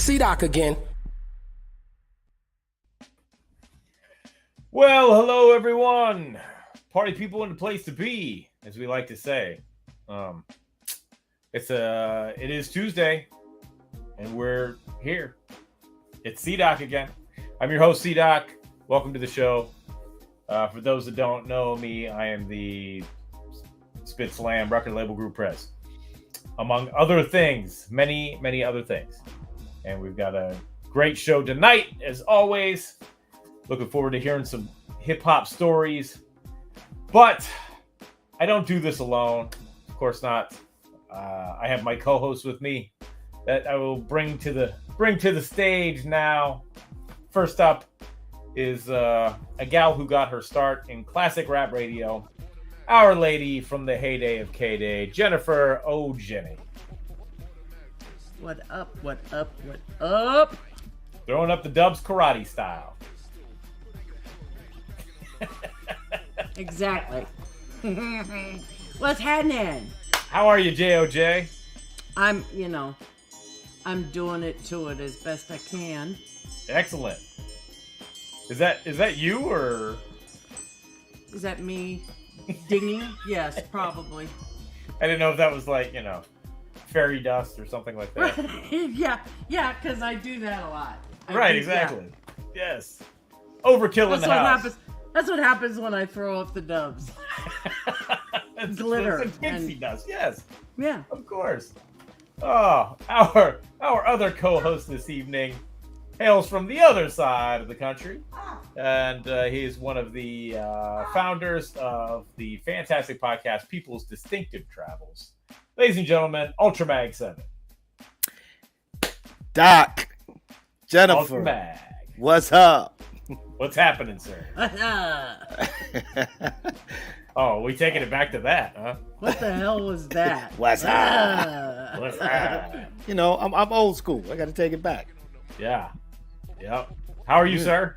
C-Doc again. Well, hello everyone. Party people in the place to be, as we like to say. It is Tuesday, and we're here. It's C-Doc again. I'm your host, C-Doc. Welcome to the show. For those that don't know me, I am the Spit Slam record label group press, among other things, many, many other things. And we've got a great show tonight, as always. Looking forward to hearing some hip-hop stories. But I don't do this alone. Of course not. I have my co-host with me that I will bring to the stage now. First up is a gal who got her start in classic rap radio. Our lady from the heyday of K-Day, Jennifer O'Jenny. What up, what up, what up? Throwing up the dubs karate style. Exactly. What's happening? How are you, J.O.J.? I'm doing it to it as best I can. Excellent. Is that you, or Is that me dinging? Yes, probably. I didn't know if that was like, fairy dust or something like that. yeah, because I do that a lot. Right, exactly. That. Yes. Overkill in the house. That's what happens when I throw up the dubs. Glitter. It's pixie dust, yes. Yeah. Of course. Oh, our other co-host this evening hails from the other side of the country. And he is one of the founders of the fantastic podcast, People's Distinctive Travels. Ladies and gentlemen, Ultramag 7. Doc, Jennifer, Ultramag. what's up? What's happening, sir? Oh, we taking it back to that, huh? What the hell was that? What's up? What's up? I'm old school. I got to take it back. Yeah. Yep. How are you, sir?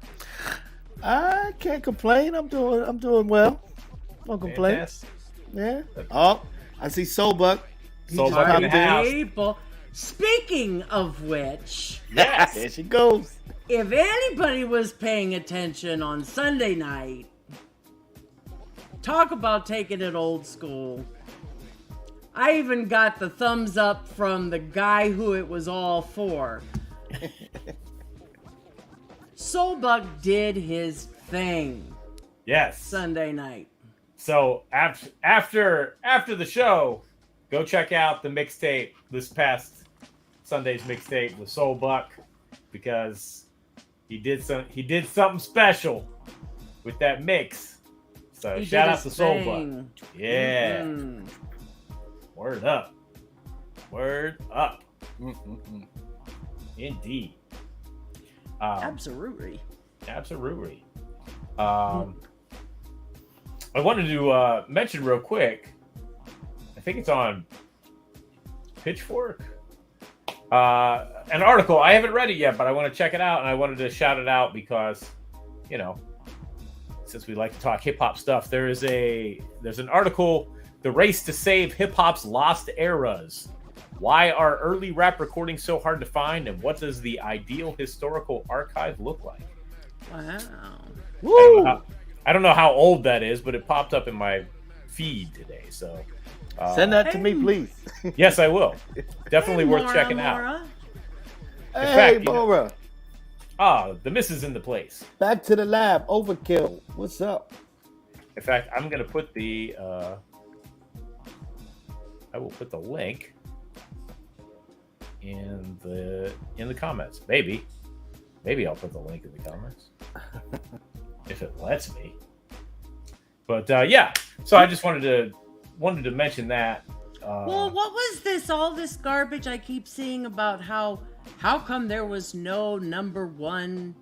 I can't complain. I'm doing well. Don't complain. Fantastic. Yeah. Oh, I see Soulbuck. Soulbuck in the house. People. Speaking of which, Yes. There she goes. if anybody was paying attention on Sunday night, talk about taking it old school. I even got the thumbs up from the guy who it was all for. Soulbuck did his thing. Yes. Sunday night. So after the show, go check out the mixtape, this past Sunday's mixtape with Soulbuck, because he did something special with that mix. So He shout did out to his Soulbuck. thing. Yeah. Mm. Word up. Word up. Indeed. Absolutely. Absolutely. I wanted to mention real quick, I think it's on Pitchfork, an article. I haven't read it yet, but I want to check it out, and I wanted to shout it out because, since we like to talk hip-hop stuff, there's an article, The Race to Save Hip-Hop's Lost Eras. Why are early rap recordings so hard to find, and what does the ideal historical archive look like? Wow. Woo! I don't know how old that is, but it popped up in my feed today. So Send that to me, please. yes, I will. Definitely Hey, worth Maura, checking out. Maura. Hey, Bora. The miss is in the place. Back to the lab. Overkill. What's up? In fact, I'm gonna put I will put the link in the comments. Maybe I'll put the link in the comments if it lets me. But yeah, so I just wanted to mention that. Well, what was this? All this garbage I keep seeing about how come there was no number one?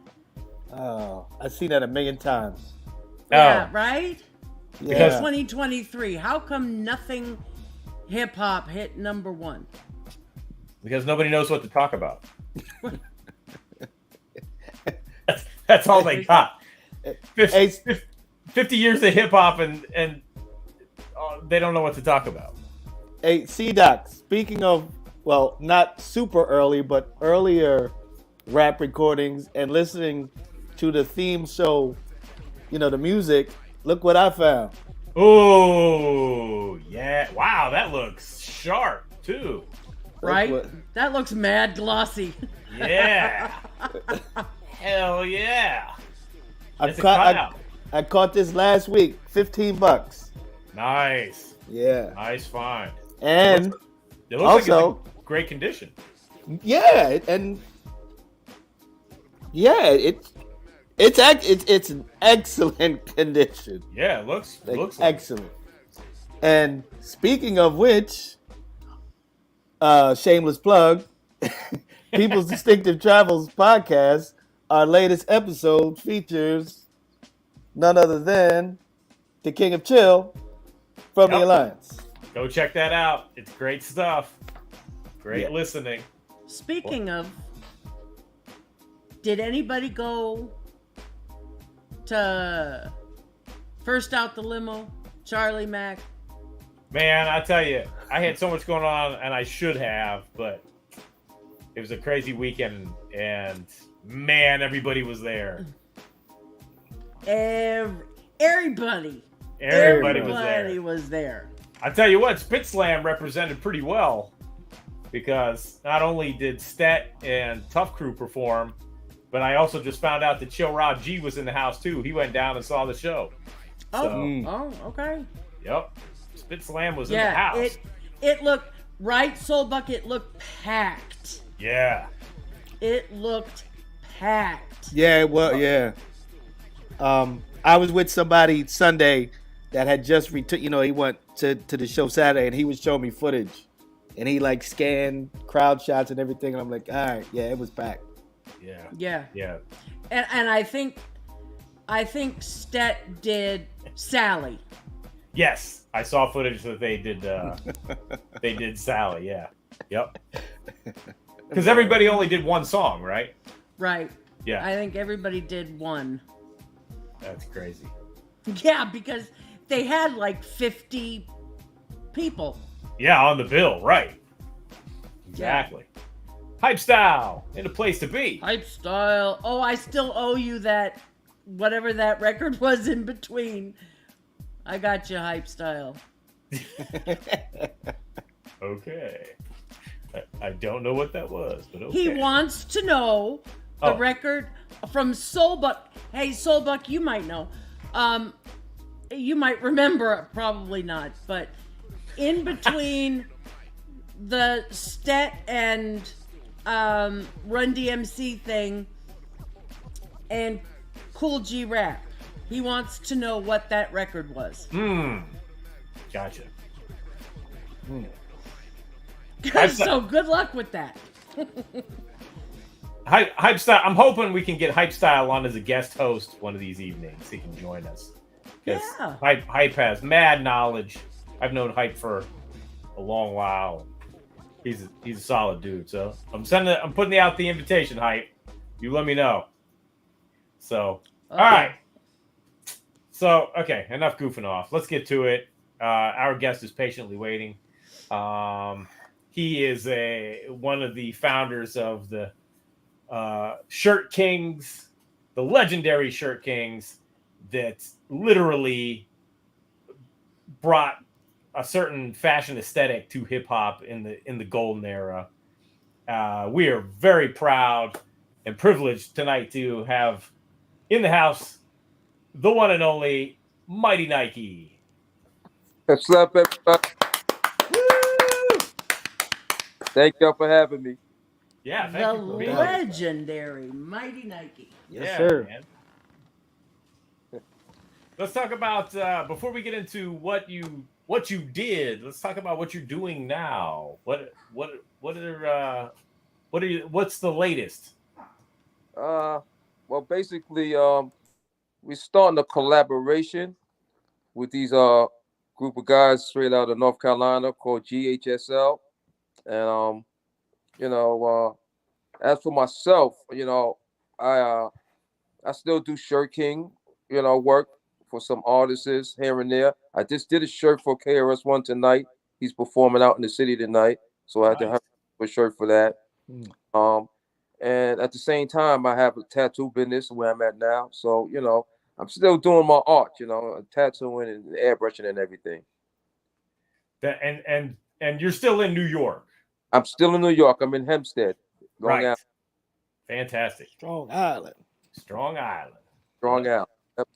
Oh, I've seen that a million times. Yeah, right. Yeah. 2023. How come nothing hip hop hit number one? Because nobody knows what to talk about. That's all they got. 50 years of hip hop and they don't know what to talk about. Hey, C-Doc, speaking of, well, not super early, but earlier rap recordings and listening to the theme show, the music, look what I found. Oh, yeah. Wow, that looks sharp, too. Right? That looks mad glossy. Yeah. Hell yeah. I caught this last week, $15. Nice. Yeah. Nice find. And it looks also like it's in great condition. Yeah, and yeah, it's an excellent condition. Yeah, it looks excellent. And speaking of which, shameless plug, People's Distinctive Travels podcast, our latest episode features none other than the King of Chill from the Alliance. Go check that out. It's great stuff. Great listening. Speaking of, did anybody go to First Out the Limo, Charlie Mack? Man, I tell you, I had so much going on, and I should have, but it was a crazy weekend, and man, everybody was there. Everybody was there. I tell you what, Spit Slam represented pretty well, because not only did Stet and Tough Crew perform, but I also just found out that Chill Rod G was in the house too. He went down and saw the show. Okay. Yep. Spit Slam was in the house. It looked right. Soul Bucket looked packed. Yeah. It looked packed. Yeah, well, yeah. I was with somebody Sunday that had just he went to the show Saturday and he was showing me footage. And he like scanned crowd shots and everything. And I'm like, all right, yeah, it was packed. Yeah. And I think Stet did Sally. Yes, I saw footage that they did. They did Sally. Yeah. Yep. Because everybody only did one song, right? Right. Yeah. I think everybody did one. That's crazy. Yeah, because they had like 50 people. Yeah, on the bill, right. Exactly. Yeah. Hype Style, in a place to be. Hype Style. Oh, I still owe you that, whatever that record was in between. I got you, Hype Style. Okay. I don't know what that was, but okay. He wants to know the record from Soulbuck. Hey, Soulbuck, you might know. You might remember, probably not, but in between the Stet and Run DMC thing and Cool G Rap, he wants to know what that record was. Gotcha. So good luck with that. Hype Style. I'm hoping we can get Hype Style on as a guest host one of these evenings. He can join us. Yeah. Hype has mad knowledge. I've known Hype for a long while. He's a solid dude. So I'm putting out the invitation, Hype. You let me know. So all right. So okay, enough goofing off. Let's get to it. Our guest is patiently waiting. He is one of the founders of the Shirt Kings, the legendary Shirt Kings, that literally brought a certain fashion aesthetic to hip hop in the golden era. We are very proud and privileged tonight to have in the house the one and only Mighty Nike. What's up, everybody? Thank y'all for having me. Yeah, thank you for being here. Legendary Mighty Nike. Yes, sir. Man. Let's talk about before we get into what you did. Let's talk about what you're doing now. What's the latest? Well, basically, we're starting a collaboration with these group of guys straight out of North Carolina called GHSL, and as for myself, I still do Shirt King, work for some artists here and there. I just did a shirt for KRS-One tonight. He's performing out in the city tonight, so I had to have a shirt for that. And at the same time, I have a tattoo business where I'm at now. So, I'm still doing my art, tattooing and airbrushing and everything. That and you're still in New York. I'm still in New York. I'm in Hempstead, Long Right. Island. Fantastic. Strong Island. Strong Island. Strong Island. Yep.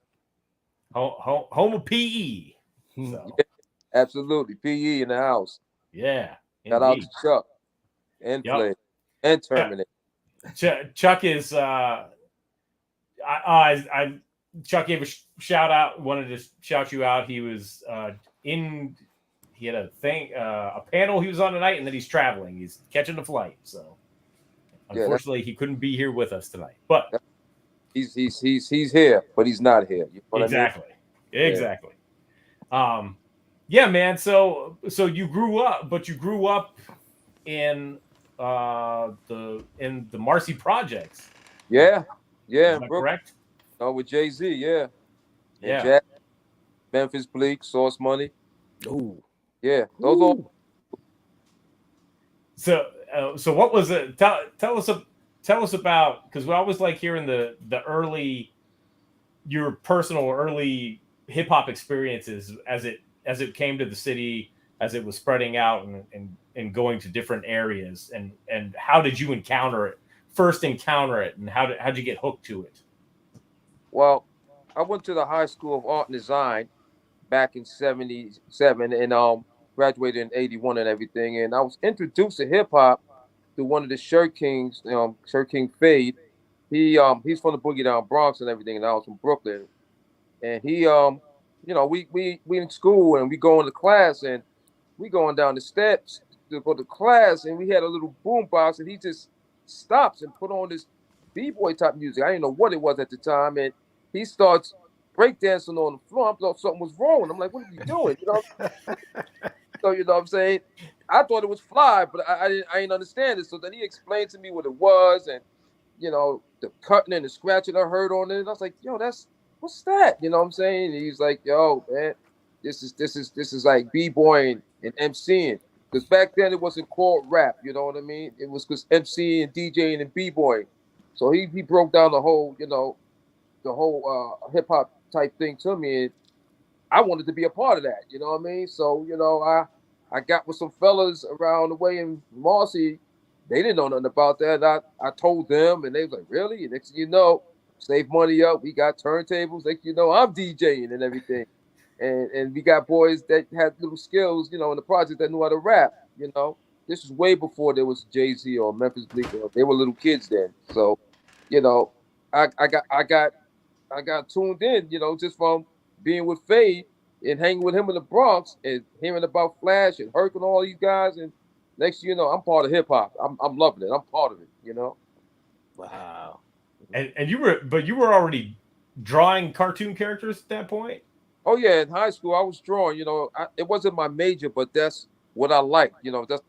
Home of PE. So Yeah, absolutely. PE in the house. yeah, Shout out to indeed. Chuck and Yep. Play and Terminate. Chuck is I Chuck gave a shout out. Wanted to shout you out. He was he had a thing, a panel he was on tonight, and then he's traveling. He's catching a flight, so unfortunately he couldn't be here with us tonight. But he's here, but he's not here. You know exactly, what I mean? exactly. Yeah, man. So you grew up, but you grew up in the Marcy projects. Yeah. Is that correct? Oh, with Jay-Z, yeah. Yeah. Jack, Memphis Bleak, Source Money. Ooh. Yeah, those all. So what was it? Tell us about, because we always like hearing the early, your personal early hip hop experiences as it came to the city, as it was spreading out and going to different areas, and how did you first encounter it, and how'd you get hooked to it? Well, I went to the High School of Art and Design back in '77 and graduated in '81 and everything. And I was introduced to hip hop through one of the Shirt Kings, Shirt King Fade. He's from the Boogie Down Bronx and everything, and I was from Brooklyn. And we in school and we go into class and we going down the steps to go to class, and we had a little boom box, and he just stops and put on this b-boy type music. I didn't know what it was at the time, and he starts breakdancing on the floor. I thought something was wrong. I'm like, what are you doing? So you know what I'm saying? I thought it was fly, but I didn't understand it. So then he explained to me what it was, and the cutting and the scratching I heard on it. And I was like, yo, what's that? You know what I'm saying? And he's like, yo, man, this is like b-boying and MCing. Because back then it wasn't called rap, you know what I mean? It was because MCing and DJing and b-boying. So he broke down the whole hip hop type thing to me, and I wanted to be a part of that. You know what I mean? So I got with some fellas around the way in Marcy. They didn't know nothing about that. I told them, and they was like, really? And next thing you know, save money up. We got turntables. Next thing you know, I'm DJing and everything. And we got boys that had little skills, in the project that knew how to rap. This was way before there was Jay-Z or Memphis Bleak. They were little kids then. So, I got tuned in, just from being with Fade and hanging with him in the Bronx and hearing about Flash and Herc and all these guys. And next thing you know, I'm part of hip hop. I'm loving it. I'm part of it. Wow. And you were already drawing cartoon characters at that point? Oh yeah, in high school I was drawing. It wasn't my major, but that's what I liked.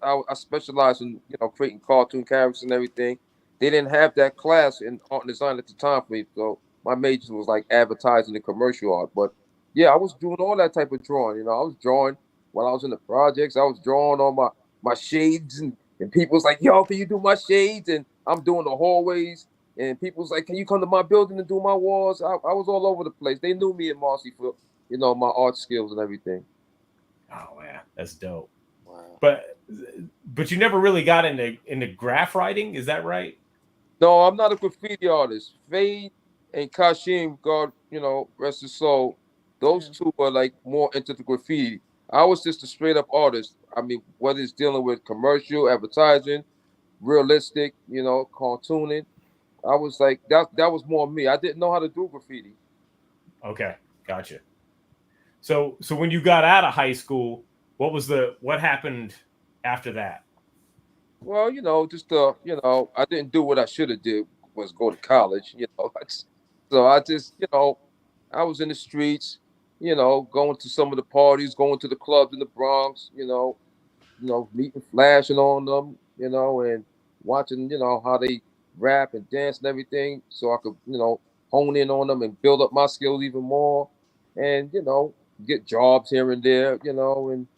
I specialized in creating cartoon characters and everything. They didn't have that class in art and design at the time for me, so my major was like advertising and commercial art. But yeah, I was doing all that type of drawing. I was drawing while I was in the projects. I was drawing on my shades, and people was like, "Yo, can you do my shades?" And I'm doing the hallways, and people was like, "Can you come to my building and do my walls?" I was all over the place. They knew me in Marcy for my art skills and everything. Oh man, that's dope. Wow. But you never really got into graph writing, is that right? No, I'm not a graffiti artist. Fade and Kashim, God, rest his soul. Those two are like more into the graffiti. I was just a straight up artist. I mean, whether it's dealing with commercial, advertising, realistic, cartooning. I was like that was more me. I didn't know how to do graffiti. Okay, gotcha. So when you got out of high school, what happened after that? Well, I didn't do what I should have did, was go to college, So I just, I was in the streets, going to some of the parties, going to the clubs in the Bronx, meeting, flashing on them, and watching, how they rap and dance and everything, so I could, hone in on them and build up my skills even more, and get jobs here and there, and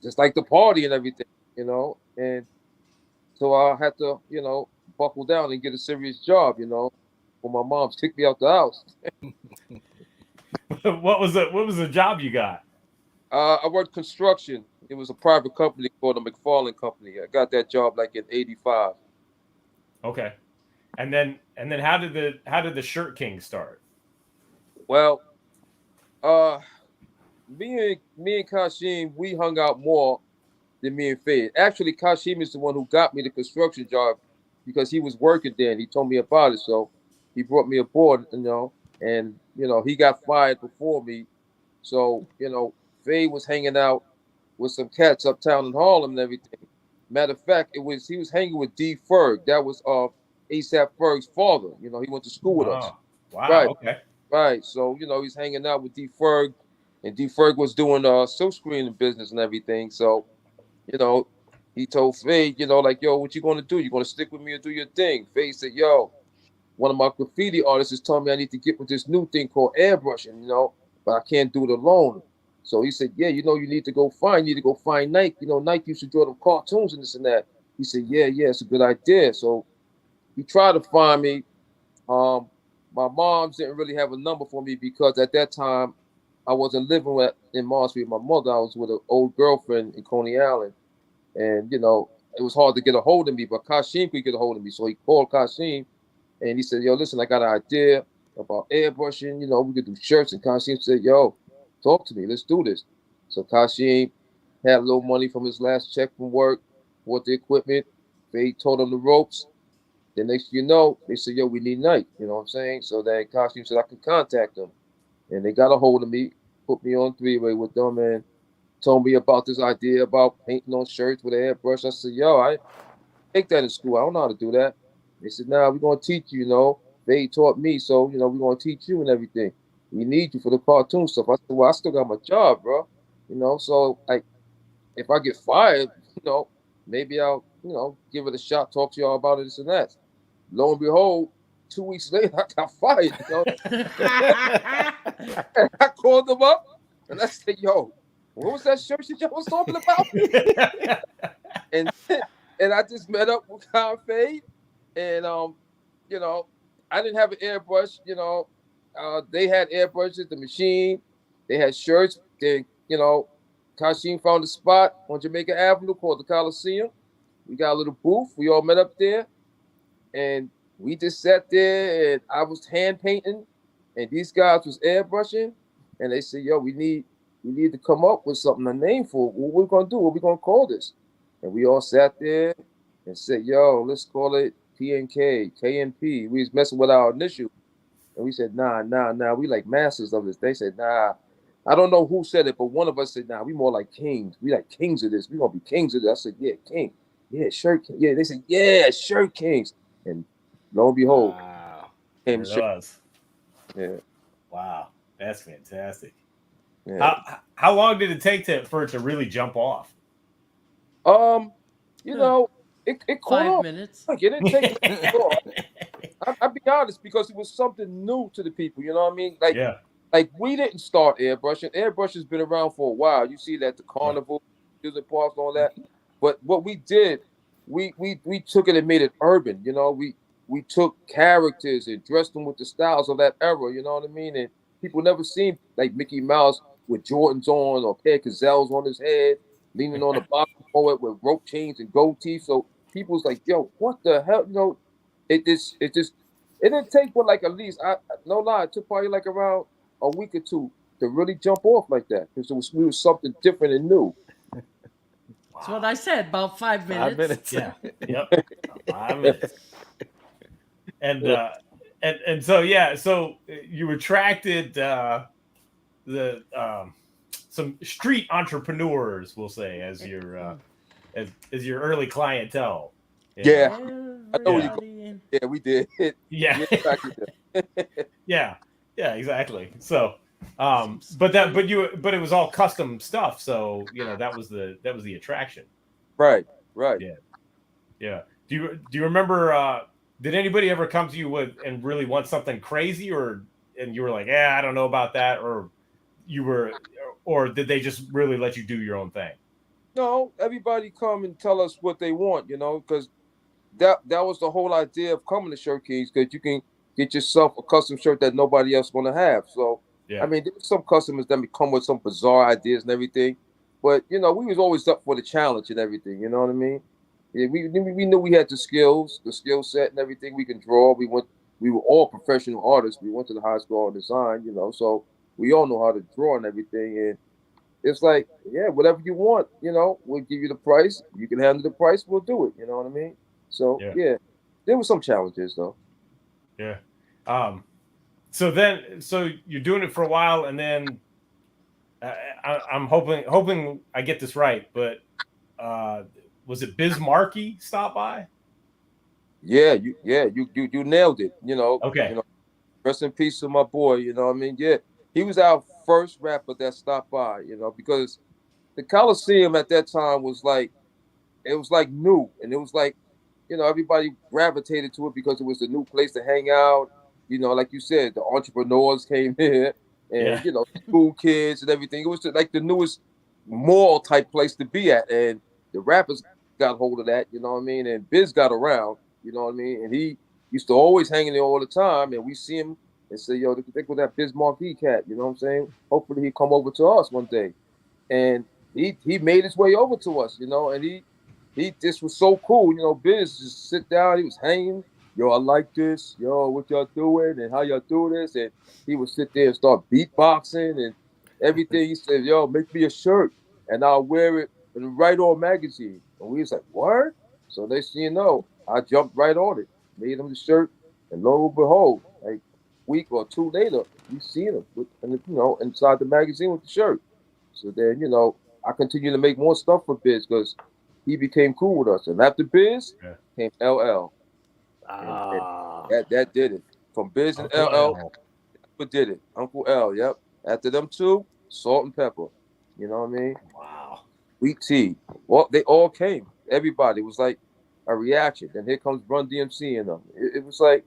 just like the party and everything, and so I had to, buckle down and get a serious job, you know. When my mom kicked me out the house. What was the job you got? I worked construction. It was a private company called the McFarland Company. I got that job like in '85. Okay. And then how did the Shirt King start? Well, uh, me and Kashim, we hung out more than me and Fade. Actually, Kashim is the one who got me the construction job because he was working there and he told me about it. So he brought me aboard, you know, and he got fired before me. So Fade was hanging out with some cats uptown in Harlem and everything. Matter of fact, he was hanging with D Ferg. That was ASAP Ferg's father. He went to school with us. Oh, wow. Right, Okay. right. So he's hanging out with D Ferg, and D Ferg was doing silk screening business and everything. So you know, he told Faye, like, yo, what you gonna do? You gonna stick with me or do your thing? Faye said, yo, one of my graffiti artists is telling me I need to get with this new thing called airbrushing, but I can't do it alone. So he said, yeah, you need to go find Nike. Nike used to draw them cartoons and this and that. He said, yeah, it's a good idea. So he tried to find me. My moms didn't really have a number for me because at that time I wasn't living in Marshall with my mother. I was with an old girlfriend in Coney Island. And it was hard to get a hold of me, but Kashim could get a hold of me. So he called Kashim and he said, yo, listen, I got an idea about airbrushing. We could do shirts. And Kashim said, yo, talk to me. Let's do this. So Kashim had a little money from his last check from work, bought the equipment. They told him the ropes. The next thing you know, they said, yo, we need Nike. You know what I'm saying? So then Kashim said I could contact them. And they got a hold of me, put me on three-way with them, and told me about this idea about painting on shirts with an airbrush. I said, yo, I take that in school. I don't know how to do that. They said, nah, we're going to teach you, They taught me, so, we're going to teach you and everything. We need you for the cartoon stuff. I said, well, I still got my job, bro. So, like, if I get fired, maybe I'll, give it a shot, talk to y'all about it, this and that. Lo and behold, 2 weeks later, I got fired, And I called them up, and I said, yo, what was that shirt that y'all was talking about? and I just met up with Kyle Fade, and I didn't have an airbrush. They had airbrushes, the machine. They had shirts. Then Kashim found a spot on Jamaica Avenue called the Coliseum. We got a little booth. We all met up there, and we just sat there. And I was hand painting, and these guys was airbrushing. And they said, "Yo, we need to come up with something, a name for it. What we're gonna do? What we gonna call this?" And we all sat there and said, "Yo, let's call it PNK, KNP." We was messing with our initial, and we said, "Nah. We like masters of this." They said, "Nah." I don't know who said it, but one of us said, "Nah, we more like kings. We like kings of this. We gonna be kings of this." I said, "Yeah, king. Yeah, shirt king. Yeah." They said, "Yeah, shirt kings." And lo and behold, There it was. Yeah. Wow, that's fantastic. Yeah. How long did it take for it to really jump off? It caught 5 on. minutes. Like, it didn't take long. I'll be honest, because it was something new to the people. You know what I mean? Yeah. Like we didn't start airbrushing. Airbrush has been around for a while. You see that the carnival, music parks, and all that. But what we did, we took it and made it urban. We took characters and dressed them with the styles of that era. You know what I mean? And people never seen like Mickey Mouse with Jordans on or a pair of gazelles on his head, leaning on the bottom poet with rope chains and gold teeth. So people's like, yo, what the hell? It didn't take but like at least no lie, it took probably like around a week or two to really jump off like that because we was something different and new. That's what I said. About 5 minutes. 5 minutes. Yeah. Yep. 5 minutes. And so yeah, so you attracted the some street entrepreneurs, we'll say, as your early clientele. Yeah. I know where you go. Everybody. Yeah, we did. Yeah. Yeah. Yeah, exactly. So but it was all custom stuff, so that was the attraction. Right. Yeah. Do you remember did anybody ever come to you and really want something crazy, and you were like, yeah, I don't know about that, or did they just really let you do your own thing? No, everybody come and tell us what they want, because that was the whole idea of coming to Shirt Kings, because you can get yourself a custom shirt that nobody else gonna have. So I Yeah. mean, there were some customers that come with some bizarre ideas and everything, but we was always up for the challenge and everything. You know what I mean? Yeah, we knew we had the skills, the skill set, and everything. We can draw. We were all professional artists. We went to the high school of design, so we all know how to draw and everything. And it's like, yeah, whatever you want, we'll give you the price. You can handle the price, we'll do it. You know what I mean? So Yeah. yeah, there were some challenges though. Yeah. So you're doing it for a while, and then I'm hoping I get this right, but was it Biz Markie stop by? Yeah, you nailed it. Okay. Rest in peace to my boy. You know what I mean? Yeah, he was our first rapper that stopped by. Because the Coliseum at that time was like, it was like new, and it was like, everybody gravitated to it because it was the new place to hang out. Like you said, the entrepreneurs came here, Yeah. and school kids and everything. It was like the newest mall type place to be at, and the rappers got hold of that. You know what I mean? And Biz got around. You know what I mean? And he used to always hang in there all the time, and we see him and say, "Yo, think with that Biz Markie cat." You know what I'm saying? Hopefully, he come over to us one day, and he made his way over to us. And he just was so cool. Biz just sit down. He was hanging. Yo, I like this. Yo, what y'all doing and how y'all do this? And he would sit there and start beatboxing and everything. He said, "Yo, make me a shirt and I'll wear it in the Right On magazine." And we was like, "What?" So next thing you know, I jumped right on it, made him the shirt, and lo and behold, like a week or two later, we seen him inside the magazine with the shirt. So then, I continued to make more stuff for Biz because he became cool with us. And after Biz Yeah. came LL. And Ah. that did it. From Biz and Uncle LL, L. what did it? Uncle L, yep. After them two, Salt and Pepper. You know what I mean? Wow. Sweet Tea. Well, they all came. Everybody. It was like a reaction. Then here comes Run DMC and them. It was like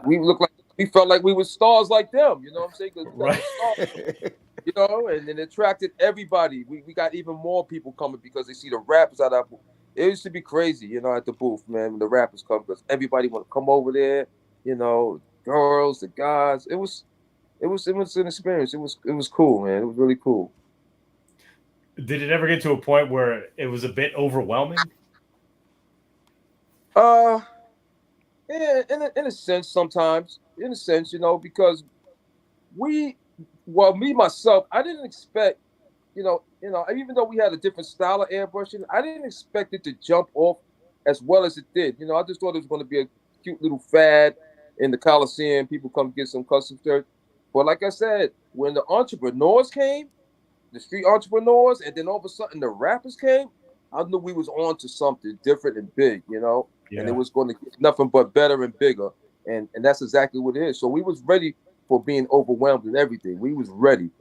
we looked like we felt like we were stars like them. You know what I'm saying? 'Cause we got Right. the stars. And it attracted everybody. We got even more people coming because they see the rappers at our booth. It used to be crazy, at the booth, man, when the rappers come because everybody want to come over there, girls, the guys. It was an experience. It was cool, man. It was really cool. Did it ever get to a point where it was a bit overwhelming? Uh yeah, in a sense, sometimes. In a sense, because we me myself, I didn't expect even though we had a different style of airbrushing, I didn't expect it to jump off as well as it did. I just thought it was going to be a cute little fad in the Coliseum. People come get some custom shirts. But like I said, when the entrepreneurs came, the street entrepreneurs, and then all of a sudden the rappers came, I knew we was on to something different and big, and it Yeah. was going to get nothing but better and bigger. And that's exactly what it is. So we was ready for being overwhelmed and everything. We was ready.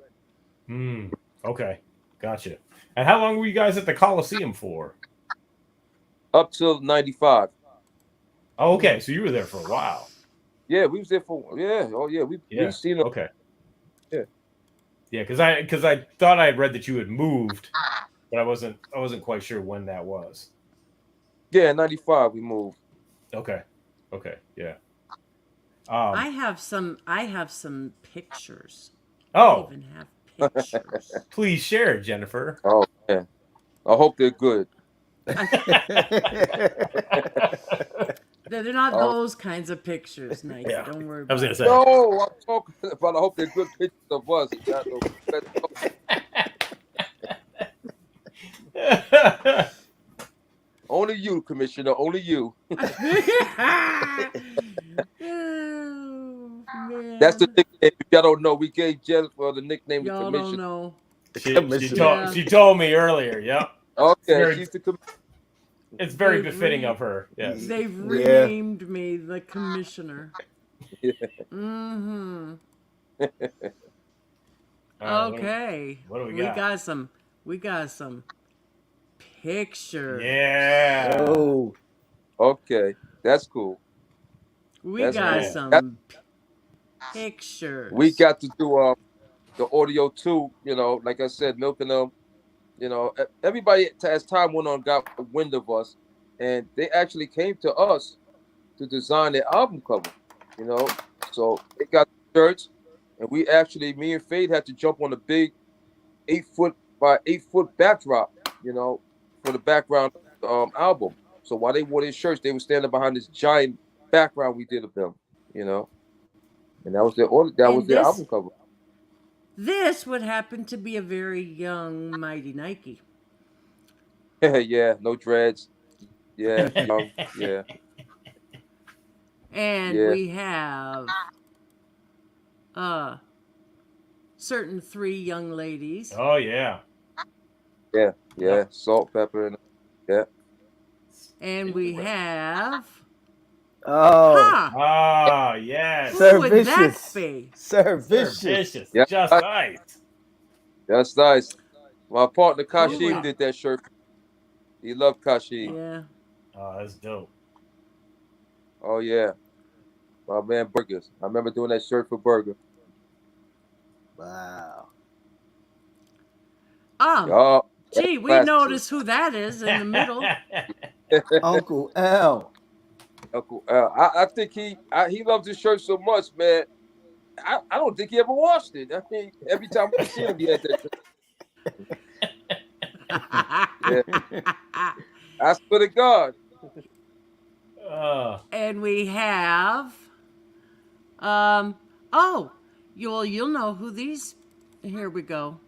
Okay. Gotcha. And how long were you guys at the Coliseum for? Up till 95. Oh, okay. So you were there for a while. Yeah, we was there for oh yeah, Yeah. we seen them. Okay. Yeah. Yeah, because I thought I had read that you had moved, but I wasn't quite sure when that was. Yeah, in 95 we moved. Okay. Okay. Yeah. I have some pictures. Oh, I even have pictures. please share, Jennifer. Oh yeah. I hope they're good. They're not those kinds of pictures, Nike. Yeah. Don't worry I was about gonna say. it. No, I'm talking about I hope they're good pictures of us. Only you, Commissioner, only you. Oh, man. That's the nickname. If y'all don't know, we gave Jennifer the nickname Y'all the don't Commissioner. know. She told me earlier. Yep. Okay, she's the Commissioner. It's very They've befitting of her. Yes. They've renamed me the commissioner. Yeah. Mm-hmm. All right, Okay. what do we We got? got some pictures. Yeah. Oh. Okay, that's cool. We That's got cool. some pictures. We got to do the audio too. Like I said, milking them. Everybody as time went on got wind of us, and they actually came to us to design their album cover. You know, so they got the shirts, and we actually, me and Fade had to jump on a big 8 foot by 8 foot backdrop. You know, for the background of the album. So while they wore their shirts, they were standing behind this giant background we did of them. You know, and that was their order. That was And their album cover. this would happen to be a very young Mighty Nike. Yeah, no dreads. Yeah, young. Yeah, And yeah, we have uh certain three young ladies. Oh yeah. yeah, yeah. Yep. Salt, pepper, and yeah. And we have Oh, huh, Ah, yes. who would that Vicious. be? Sir Sir Vicious. Vicious. Yeah. Just nice. That's nice. My partner Who Kashim would- did that shirt. He loved Kashim. Yeah. Oh, that's dope. Oh yeah, my man Burgers. I remember doing that shirt for Burger. Wow. Oh, Gee, we classic. notice who that is in the middle. Uncle L. Uncle I think he loves his shirt so much, man. I don't think he ever washed it. I mean, every time we see him, he had that. I swear to God. And we have oh, you'll know who these. Here we go.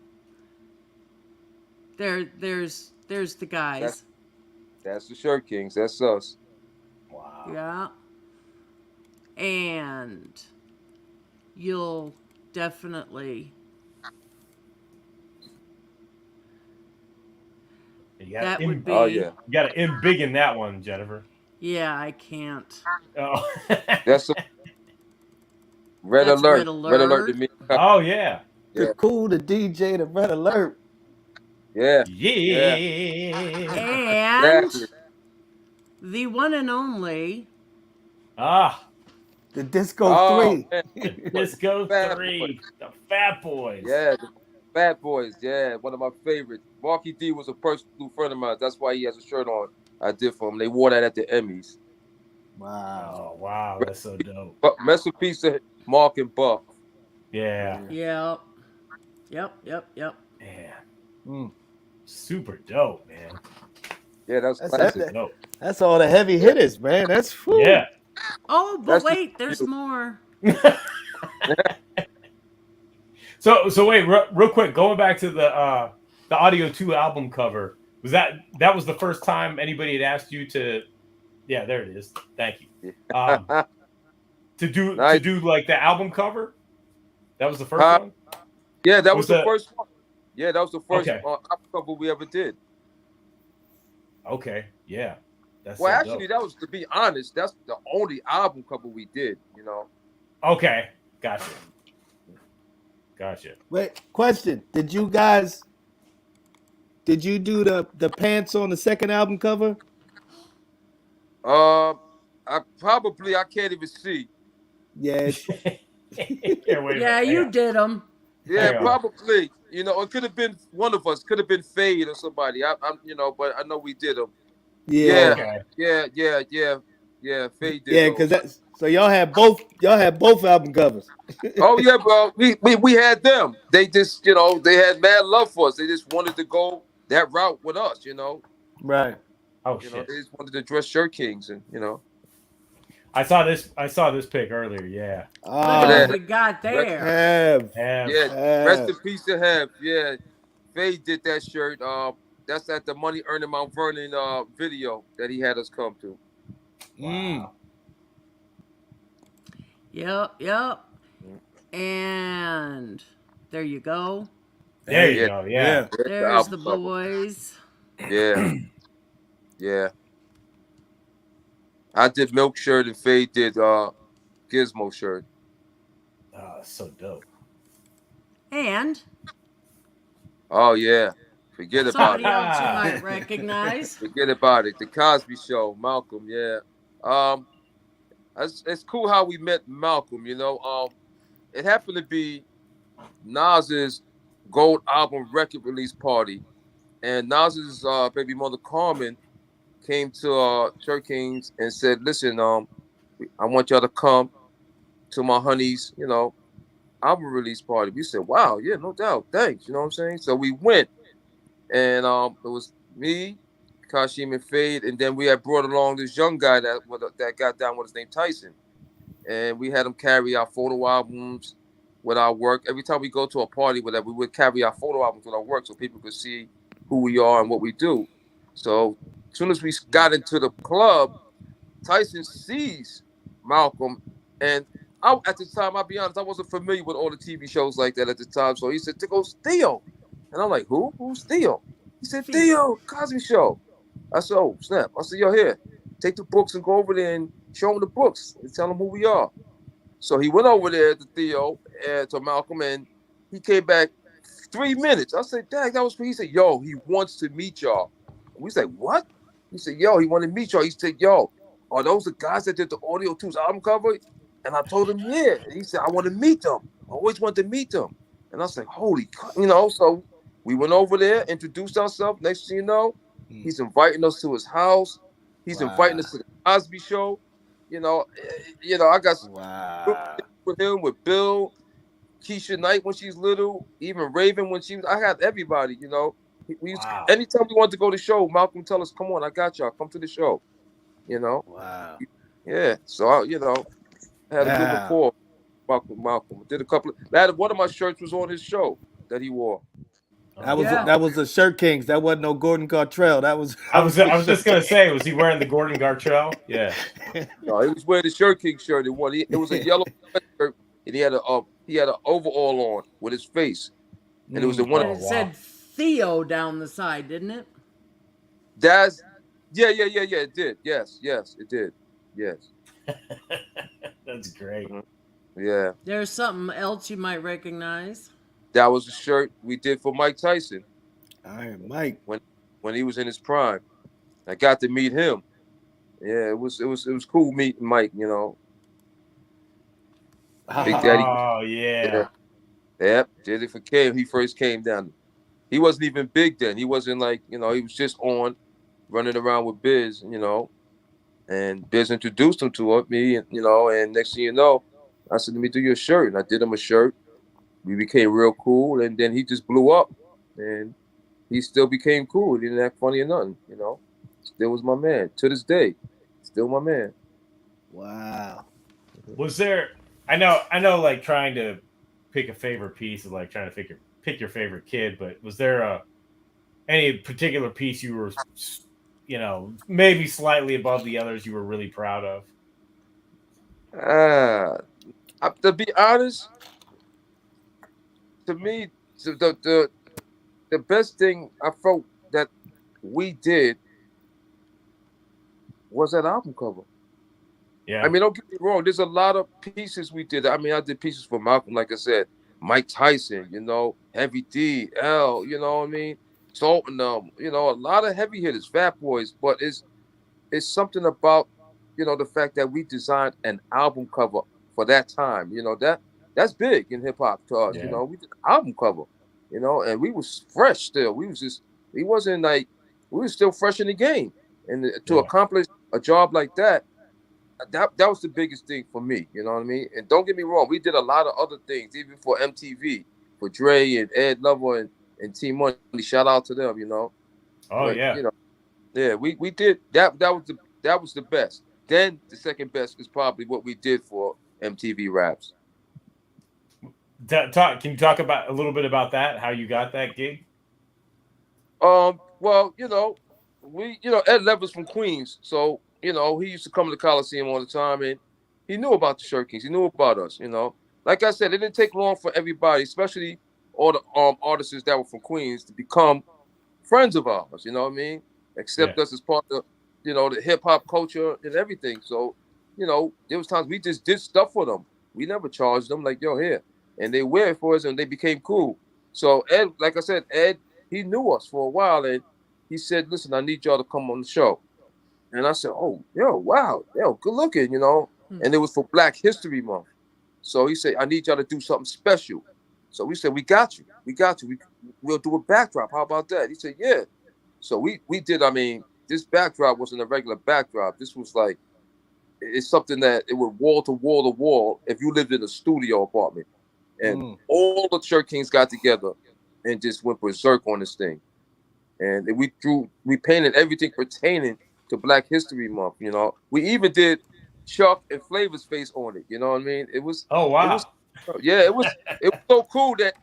There's the guys. That's the Shirt Kings. That's us. Wow. Yeah. And you'll definitely that would be. Oh yeah. You got to end big in that one, Jennifer. Yeah, I can't. Oh. That's a red That's alert. Red Red alert to me. Oh yeah. Yeah. Cool the DJ the Red Alert. Yeah. Yeah. And Exactly. the one and only Ah. The Disco Oh, 3. man. Disco Fat 3. Boys. The Fat Boys. Yeah, the Fat Boys. Yeah, one of my favorites. Marky D was a personal friend of mine. That's why he has a shirt on. I did for him. They wore that at the Emmys. Wow. Oh wow, that's so dope. But masterpiece of Mark and Buck. Yeah. Yep. Man. Mm. Super dope, man. Yeah, that was That's classic. Dope. That's all the heavy hitters, man. That's whew. Yeah. Oh, but That's wait, there's more. So wait, real quick, going back to the Audio 2 album cover, was that was the first time anybody had asked you to? Yeah, there it is. Thank you. To do Nice. like the album cover. That was the first one. Yeah, that was the the- first one. Yeah, that was the first Okay. album cover we ever did. Okay, yeah. That's Well, so actually, dope. that was, to be honest, that's the only album cover we did. You know. Okay, gotcha. Wait, question. Did you do the pants on the second album cover? I can't even see. Yeah. Here, wait a Yeah, minute, you hang on. did them. Yeah, Hang on. probably. You know, it could have been one of us. Could have been Fade or somebody. I'm, but I know we did them. Yeah. Okay. Yeah. Fade did. Yeah, those. because that's so y'all had both album covers. Oh yeah, bro. We had them. They just, they had mad love for us. They just wanted to go that route with us. Right. Oh They shit! just wanted to dress Shirt Kings, and I saw this pic earlier. Yeah. Look at yeah. what we got there. Have. Yeah. Rest in peace to Have. Yeah, Fade did that shirt. That's at the Money Earning Mount Vernon video that he had us come to. Wow. Yep. And there you go. There you Yeah. go. Yeah. There's the album cover. boys. Yeah. Yeah. I did Milk shirt and Fade did Gizmo shirt. Oh, so dope. And Oh yeah. Forget about somebody it. else you might recognize. Forget about it. The Cosby Show, Malcolm, yeah. It's cool how we met Malcolm, It happened to be Nas's gold album record release party. And Nas's baby mother Carmen came to Church Kings and said, "Listen, I want y'all to come to my honey's, album release party." We said, "Wow, yeah, no doubt, thanks." You know what I'm saying? So we went, and it was me, Kashim, and Fade, and then we had brought along this young guy that got down with his name Tyson, and we had him carry our photo albums with our work. Every time we go to a party, whatever, we would carry our photo albums with our work so people could see who we are and what we do. So as soon as we got into the club, Tyson sees Malcolm, and at the time, I'll be honest, I wasn't familiar with all the TV shows like that at the time. So he said, "There goes Theo," and I'm like, "Who? Who's Theo?" He said, "Theo, Cosby Show." I said, "Oh snap!" I said, "Yo, here, take the books and go over there and show him the books and tell him who we are." So he went over there to Theo and to Malcolm, and he came back 3 minutes. I said, "Dang, that was." He said, "Yo, he wants to meet y'all." We said, "What?" He said, "Yo, he wanted to meet y'all." He said, "Yo, are those the guys that did the Audio 2's album cover?" And I told him, "Yeah." And he said, "I want to meet them. I always wanted to meet them." And I said, "Holy, so we went over there, introduced ourselves. Next thing you know, he's inviting us to his house. He's inviting us to the Cosby Show. I got with him, with Bill, Keisha Knight when she's little, even Raven when she was. I got everybody. Anytime we wanted to go to the show, Malcolm tell us, "Come on, I got y'all. Come to the show." Wow. Yeah. So I had a good rapport. Malcolm did a couple of. One of my shirts was on his show that he wore. That was the Shirt Kings. That wasn't no Gordon Gartrell. That was. I was just gonna say, was he wearing the Gordon Gartrell? Yeah. No, he was wearing the Shirt King shirt. It was a yellow shirt, and he had an overall on with his face, and it was the one. And it said Theo down the side, didn't it? Yeah. It did. Yes, it did. Yes. That's great. Yeah. There's something else you might recognize. That was a shirt we did for Mike Tyson. Iron Mike. When he was in his prime. I got to meet him. Yeah, it was cool meeting Mike, Big Daddy. Oh yeah. Yep, did it for Cam. He first came down. He wasn't even big then. He wasn't like, he was just on running around with Biz, and Biz introduced him to me, and next thing you know, I said, "Let me do your shirt." And I did him a shirt. We became real cool, and then he just blew up, and he still became cool. He didn't act funny or nothing, Still was my man to this day. Still my man. Wow. Was there? I know, like trying to pick a favorite piece is like trying to pick your favorite kid, but was there any particular piece you were, maybe slightly above the others you were really proud of? To be honest, to me, the best thing I felt that we did was that album cover. Yeah. I mean, don't get me wrong. There's a lot of pieces we did. I mean, I did pieces for Malcolm, like I said, Mike Tyson, Heavy D, L, you know what I mean? Salt and a lot of heavy hitters, Fat Boys. But it's something about, the fact that we designed an album cover for that time. That's big in hip hop to us. Yeah. We did an album cover, and we was fresh still. We wasn't like, we was still fresh in the game. And to accomplish a job like that was the biggest thing for me. You know what I mean? And don't get me wrong, we did a lot of other things, even for MTV, for Dre and Ed Lover and T Money. Shout out to them, Oh, but, yeah. Yeah, we did that. That was the best. Then the second best is probably what we did for MTV Raps. Can you talk about a little bit about that? How you got that gig? Well, Ed Lever's from Queens, so he used to come to the Coliseum all the time, and he knew about the Shirt Kings. He knew about us. Like I said, it didn't take long for everybody, especially all the artists that were from Queens, to become friends of ours. You know what I mean? Accept us as part of the hip hop culture and everything. So, there was times we just did stuff for them. We never charged them, like, "Yo, here," and they wear it for us, and they became cool. So Ed, like I said, he knew us for a while, and he said, "Listen, I need y'all to come on the show." And I said, "Oh, yo, wow, yo, good looking, And it was for Black History Month. So he said, "I need y'all to do something special." So we said, "We got you. We'll do a backdrop. How about that?" He said, "Yeah." So we did, this backdrop wasn't a regular backdrop. This was like it's something that it would wall to wall to wall if you lived in a studio apartment. And all the Shirt Kings got together and just went berserk on this thing. And we painted everything pertaining to Black History Month. You know, we even did Chuck and Flavor's face on it. You know what I mean? It was wow. It was so cool that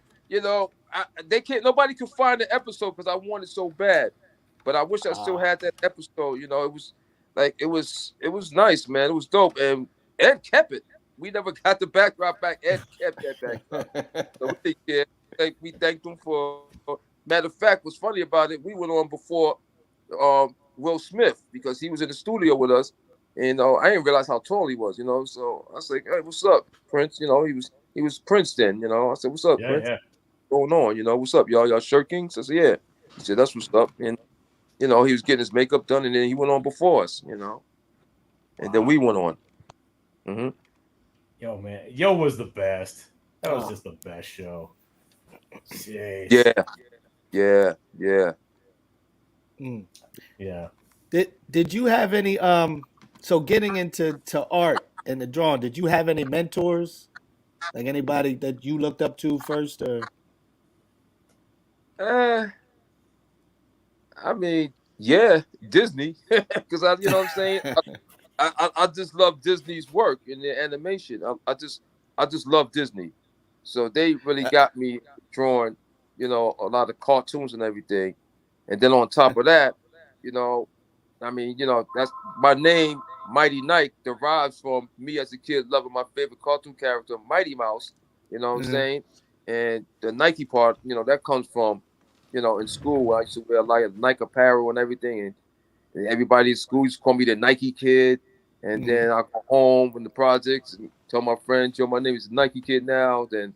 nobody could find the episode because I wanted so bad. But I wish I still had that episode. You know, it was nice, man. It was dope, and Ed kept it. We never got the backdrop back. Ed kept that backdrop. So we thanked him for. Matter of fact, what's funny about it, we went on before Will Smith because he was in the studio with us, and I didn't realize how tall he was. You know, so I was like, "Hey, what's up, Prince?" You know, he was Prince then. You know, I said, "What's up, Prince? Yeah. What's going on? You know, what's up, y'all? Y'all Shirt Kings?" I said, "Yeah." He said, "That's what's up." And you know, he was getting his makeup done, and then he went on before us. You know, and then we went on. Mm-hmm. Yo, man, Yo was the best. That was just the best show. Jeez. Yeah. Yeah. Did you have any so getting into art and the drawing, did you have any mentors? Like anybody that you looked up to first or I mean, yeah, Disney, because you know what I'm saying. I just love Disney's work in the animation. I just love Disney, so they really got me drawing, you know, a lot of cartoons and everything. And then on top of that, you know, I mean, you know, that's my name, Mighty Nike, derives from me as a kid loving my favorite cartoon character, Mighty Mouse. You know what I'm saying? And the Nike part, you know, that comes from, you know, in school I used to wear a lot of Nike apparel and everything, and everybody in school used to call me the Nike kid. And then I go home from the projects and tell my friends, "Yo, my name is Nike Kid now." Then,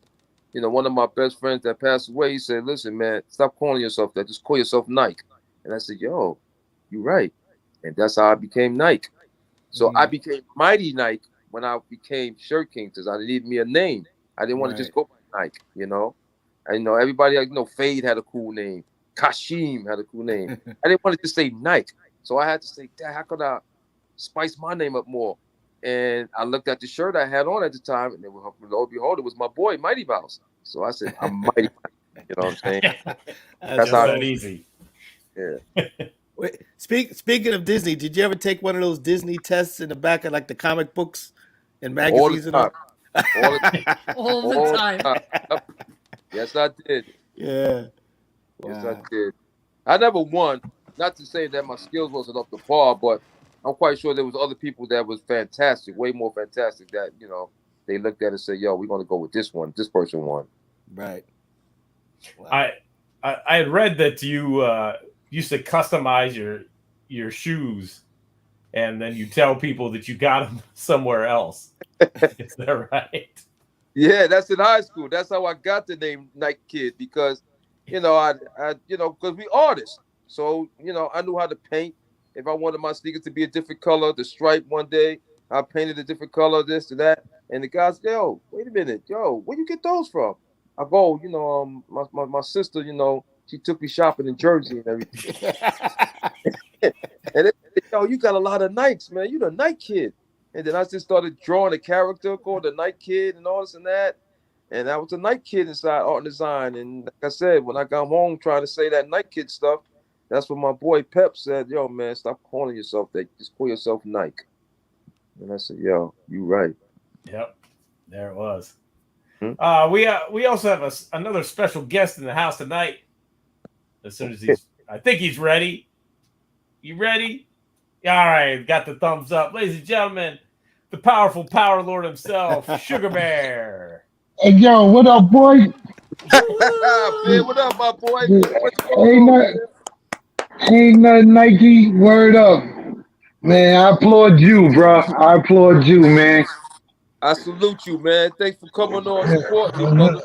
you know, one of my best friends that passed away, he said, "Listen, man, stop calling yourself that. Just call yourself Nike." And I said, "Yo, you're right." And that's how I became Nike. So I became Mighty Nike when I became Shirt King because I needed me a name. I didn't want to just go by Nike, you know. And, you know, everybody, you know, Fade had a cool name. Kashim had a cool name. I didn't want to just say Nike. So I had to say, "Dad, how could I spice my name up more?" And I looked at the shirt I had on at the time, and lo and behold, it was my boy Mighty Mouse. So I said, "I'm Mighty Mouse." You know what I'm saying? That's how that easy. Yeah. Wait, speaking of Disney, did you ever take one of those Disney tests in the back of like the comic books and magazines? All the time. Yep. Yes, I did. Yeah. Yes, I did. I never won. Not to say that my skills wasn't up to par, but I'm quite sure there was other people that was fantastic, way more fantastic that, you know, they looked at it and said, "Yo, we're going to go with this one. This person won." Right. Wow. I had read that you used to customize your shoes, and then you tell people that you got them somewhere else. Is that right? Yeah, that's in high school. That's how I got the name Nike Kid because, you know, I you know, because we artists. So, you know, I knew how to paint. If I wanted my sneakers to be a different color, the stripe one day, I painted a different color, this and that. And the guys, "Yo, wait a minute, yo, where you get those from?" I go, you know, my sister, you know, she took me shopping in Jersey and everything. And they said, "Yo, you got a lot of Nikes, man. You the Nike Kid." And then I just started drawing a character called the Nike Kid and all this and that. And I was a Nike Kid inside art and design. And like I said, when I got home trying to say that Nike Kid stuff, that's when my boy Pep said, "Yo, man, stop calling yourself that. Just call yourself Nike." And I said, "Yo, you right." Yep, there it was. We also have another special guest in the house tonight. As soon as I think he's ready. You ready? All right, got the thumbs up, ladies and gentlemen. The powerful power lord himself, Sugar Bear. Hey, yo, what up, boy? Man, what up, my boy? Ain't nothing, Nike. Word up. Man, I applaud you, bro. I applaud you, man. I salute you, man. Thanks for coming on and supporting me, brother.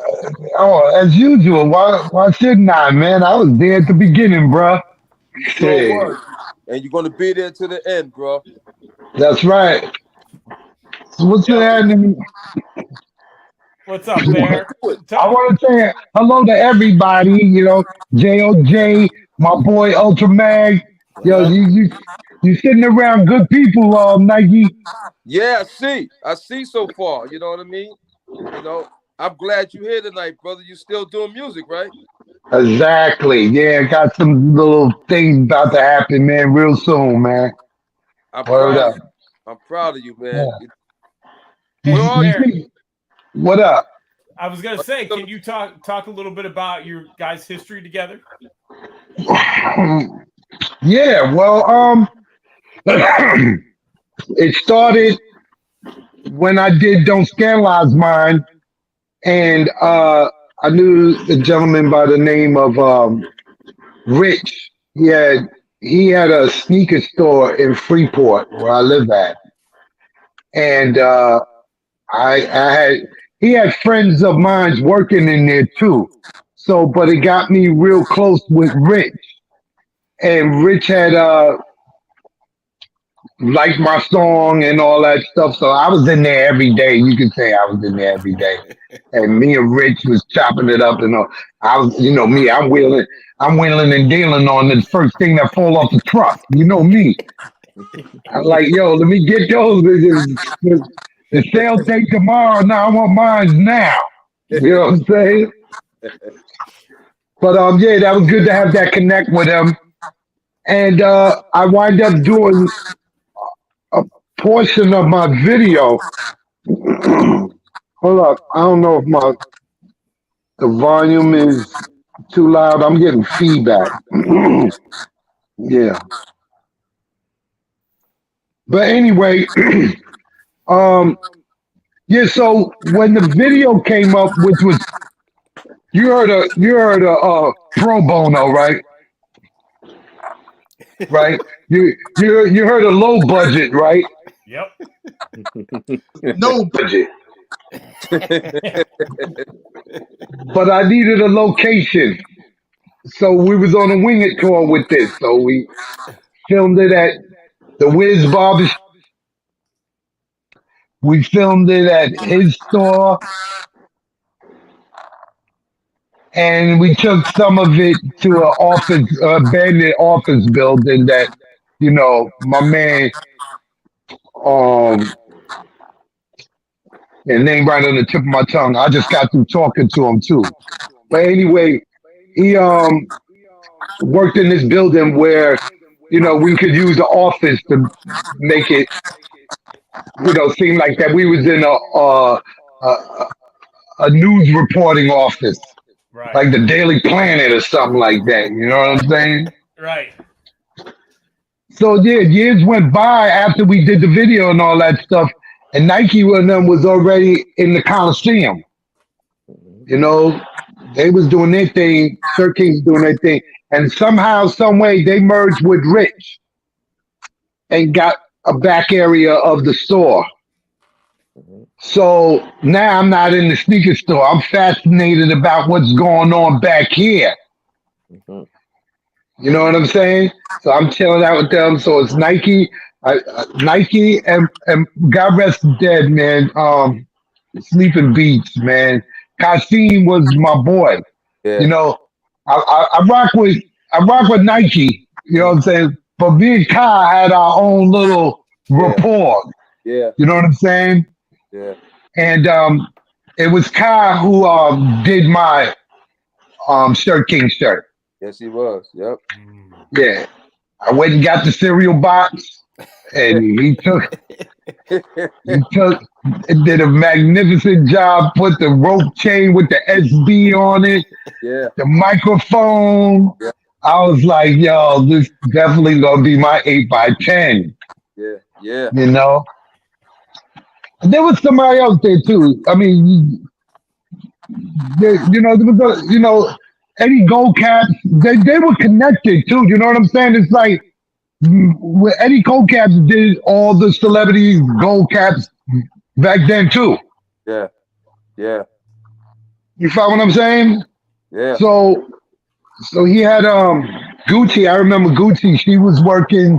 Oh, as usual. Why shouldn't I, man? I was there at the beginning, bro. Sure was. And you're going to be there to the end, bro. That's right. So what's happening? What's up, Bear? I want to say hello to everybody. You know, JOJ, my boy Ultra Mag, Yo, you sitting around good people, Nike. Yeah, I see so far. You know what I mean? You know, I'm glad you're here tonight, brother. You still doing music, right? Exactly. Yeah, got some little things about to happen, man, real soon, man. I'm Word proud of up. you. I'm proud of you, man. Yeah. Where are You you? There. see, what up? I was gonna say, can you talk a little bit about your guys' history together? Yeah, well, it started when I did Don't Scandalize Mine, and I knew a gentleman by the name of Rich. He had a sneaker store in Freeport where I live at, and I had he had friends of mine working in there too. So, but it got me real close with Rich, and Rich had liked my song and all that stuff. So I was in there every day. You could say I was in there every day. And me and Rich was chopping it up and all. I was, me, I'm wheeling and dealing on the first thing that fall off the truck. You know me. I'm like, yo, let me get those. The sale take tomorrow. Now I want mine now. You know what I'm saying? But yeah, that was good to have that connect with him. And I wind up doing a portion of my video. Hold up, I don't know if the volume is too loud. I'm getting feedback. Yeah, but anyway, um, yeah. So when the video came up, which was you heard a pro bono, right? Right. You heard a low budget, right? Yep. No budget. But I needed a location. So we was on a wing it tour with this. So we filmed it at the Wiz Barber. We filmed it at his store, and we took some of it to an office, abandoned office building that, my man, um, and name right on the tip of my tongue. I just got through talking to him too. But anyway, he worked in this building where, we could use the office to make it, seem like that we was in a news reporting office, Right. like the Daily Planet or something like that. You know what I'm saying? Right. So yeah, years went by after we did the video and all that stuff, and Nike and them was already in the Coliseum. You know, they was doing their thing, Sir King's doing their thing, and somehow, some way, they merged with Rich and got a back area of the store. So now I'm not in the sneaker store. I'm fascinated about what's going on back here. You know what I'm saying? So I'm chilling out with them. So it's Nike, Nike, and God rest the dead, man. Sleeping Beats, man. Kasim was my boy. You know, I rock with Nike. You know what I'm saying? But me and Kai had our own little rapport. Yeah. You know what I'm saying? Yeah. And it was Kai who did my Shirt King shirt. Yes, he was. Yep. Yeah. I went and got the cereal box, and he did a magnificent job, put the rope chain with the SB on it, the microphone. Yeah. I was like, yo, this definitely gonna be my 8x10. Yeah. You know? And there was somebody else there too. I mean, there was Eddie Gold Caps, they were connected too. You know what I'm saying? It's like Eddie Gold Caps did all the celebrities gold caps back then too. Yeah. You follow what I'm saying? Yeah. So he had Gucci. I remember Gucci. She was working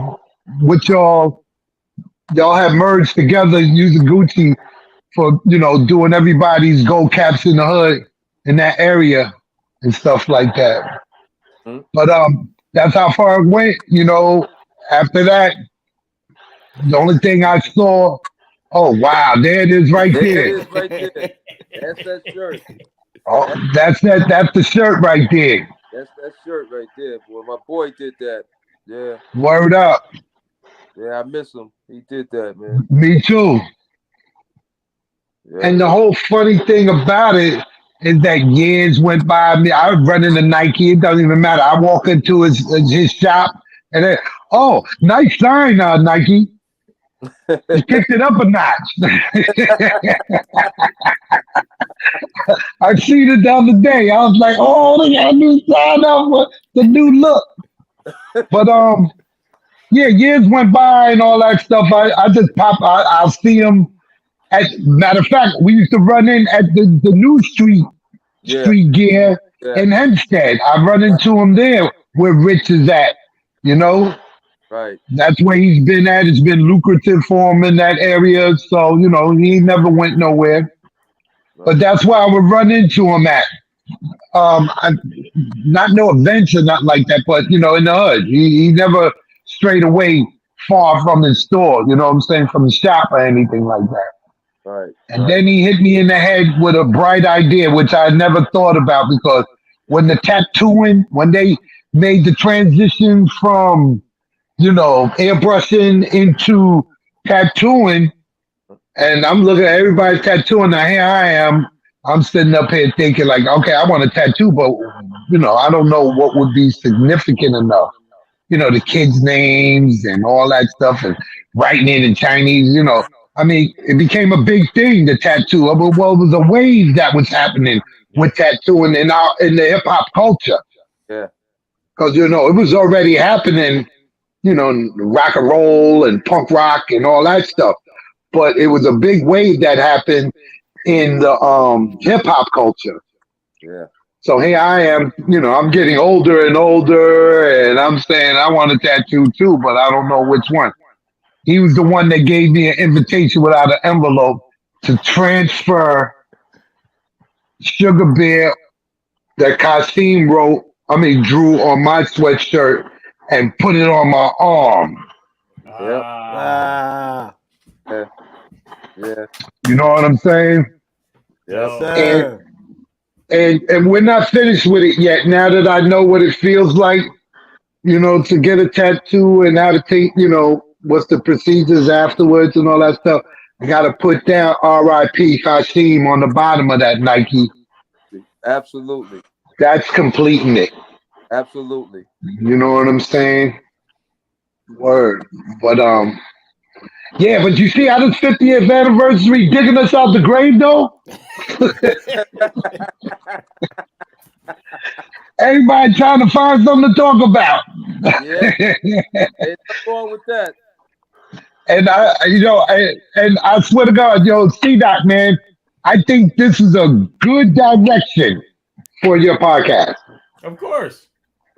with y'all. Y'all had merged together using Gucci for doing everybody's gold caps in the hood in that area and stuff like that. But That's how far it went. After that, the only thing I saw, oh wow, there it is right There it there. is right there. That's that shirt. Oh, That, that's the shirt right there. that's that shirt right there, boy. My boy did that. Yeah, Word up. yeah, I miss him. He did that, man. Me too. Yeah, And the whole funny thing about it is that years went by. Me, I was running to Nike. It doesn't even matter. I walk into his shop and then, oh, nice sign, Nike. You kicked it up a notch. I seen it the other day. I was like, oh, they got a new sign up for the new look. But yeah, years went by and all that stuff. I just pop. I'll see him. Matter of fact, we used to run in at the new yeah, street gear yeah. in Hempstead. I run Right, into him there where Rich is at. You know, right, that's where he's been at. It's been lucrative for him in that area. So, he never went nowhere. But right. that's where I would run into him at. I, not no events or nothing like that, but in the hood. He never strayed away far from his store, you know what I'm saying, from the shop or anything like that. Right, And right. then he hit me in the head with a bright idea, which I never thought about because when they made the transition from, airbrushing into tattooing, and I'm looking at everybody tattooing, now here I am. I'm sitting up here thinking like, okay, I want a tattoo, but I don't know what would be significant enough. The kids' names and all that stuff, and writing it in Chinese. I mean, it became a big thing. The tattoo. Well, it was a wave that was happening Yep. with tattooing in the hip hop culture Yeah, because it was already happening. Rock and roll and punk rock and all that stuff. But it was a big wave that happened in the hip hop culture. yeah. So here I am, I'm getting older and older, and I'm saying I want a tattoo too, but I don't know which one. He was the one that gave me an invitation without an envelope to transfer Sugar Bear that Kasim drew on my sweatshirt and put it on my arm. Yep. Ah, Ah, Yeah, yeah, You know what I'm saying? yep. yes, dope. And sir. and we're not finished with it yet. Now that I know what it feels like, to get a tattoo and how to take, what's the procedures afterwards and all that stuff. I got to put down R.I.P. Hashim on the bottom of that Nike. Absolutely, That's completing it. absolutely. You know what I'm saying? Word. But yeah. But you see how this 50th anniversary digging us out the grave though. Everybody trying to find something to talk about. Yeah, ain't nothing wrong with that. And and I swear to God, C Dot man, I think this is a good direction for your podcast. Of course.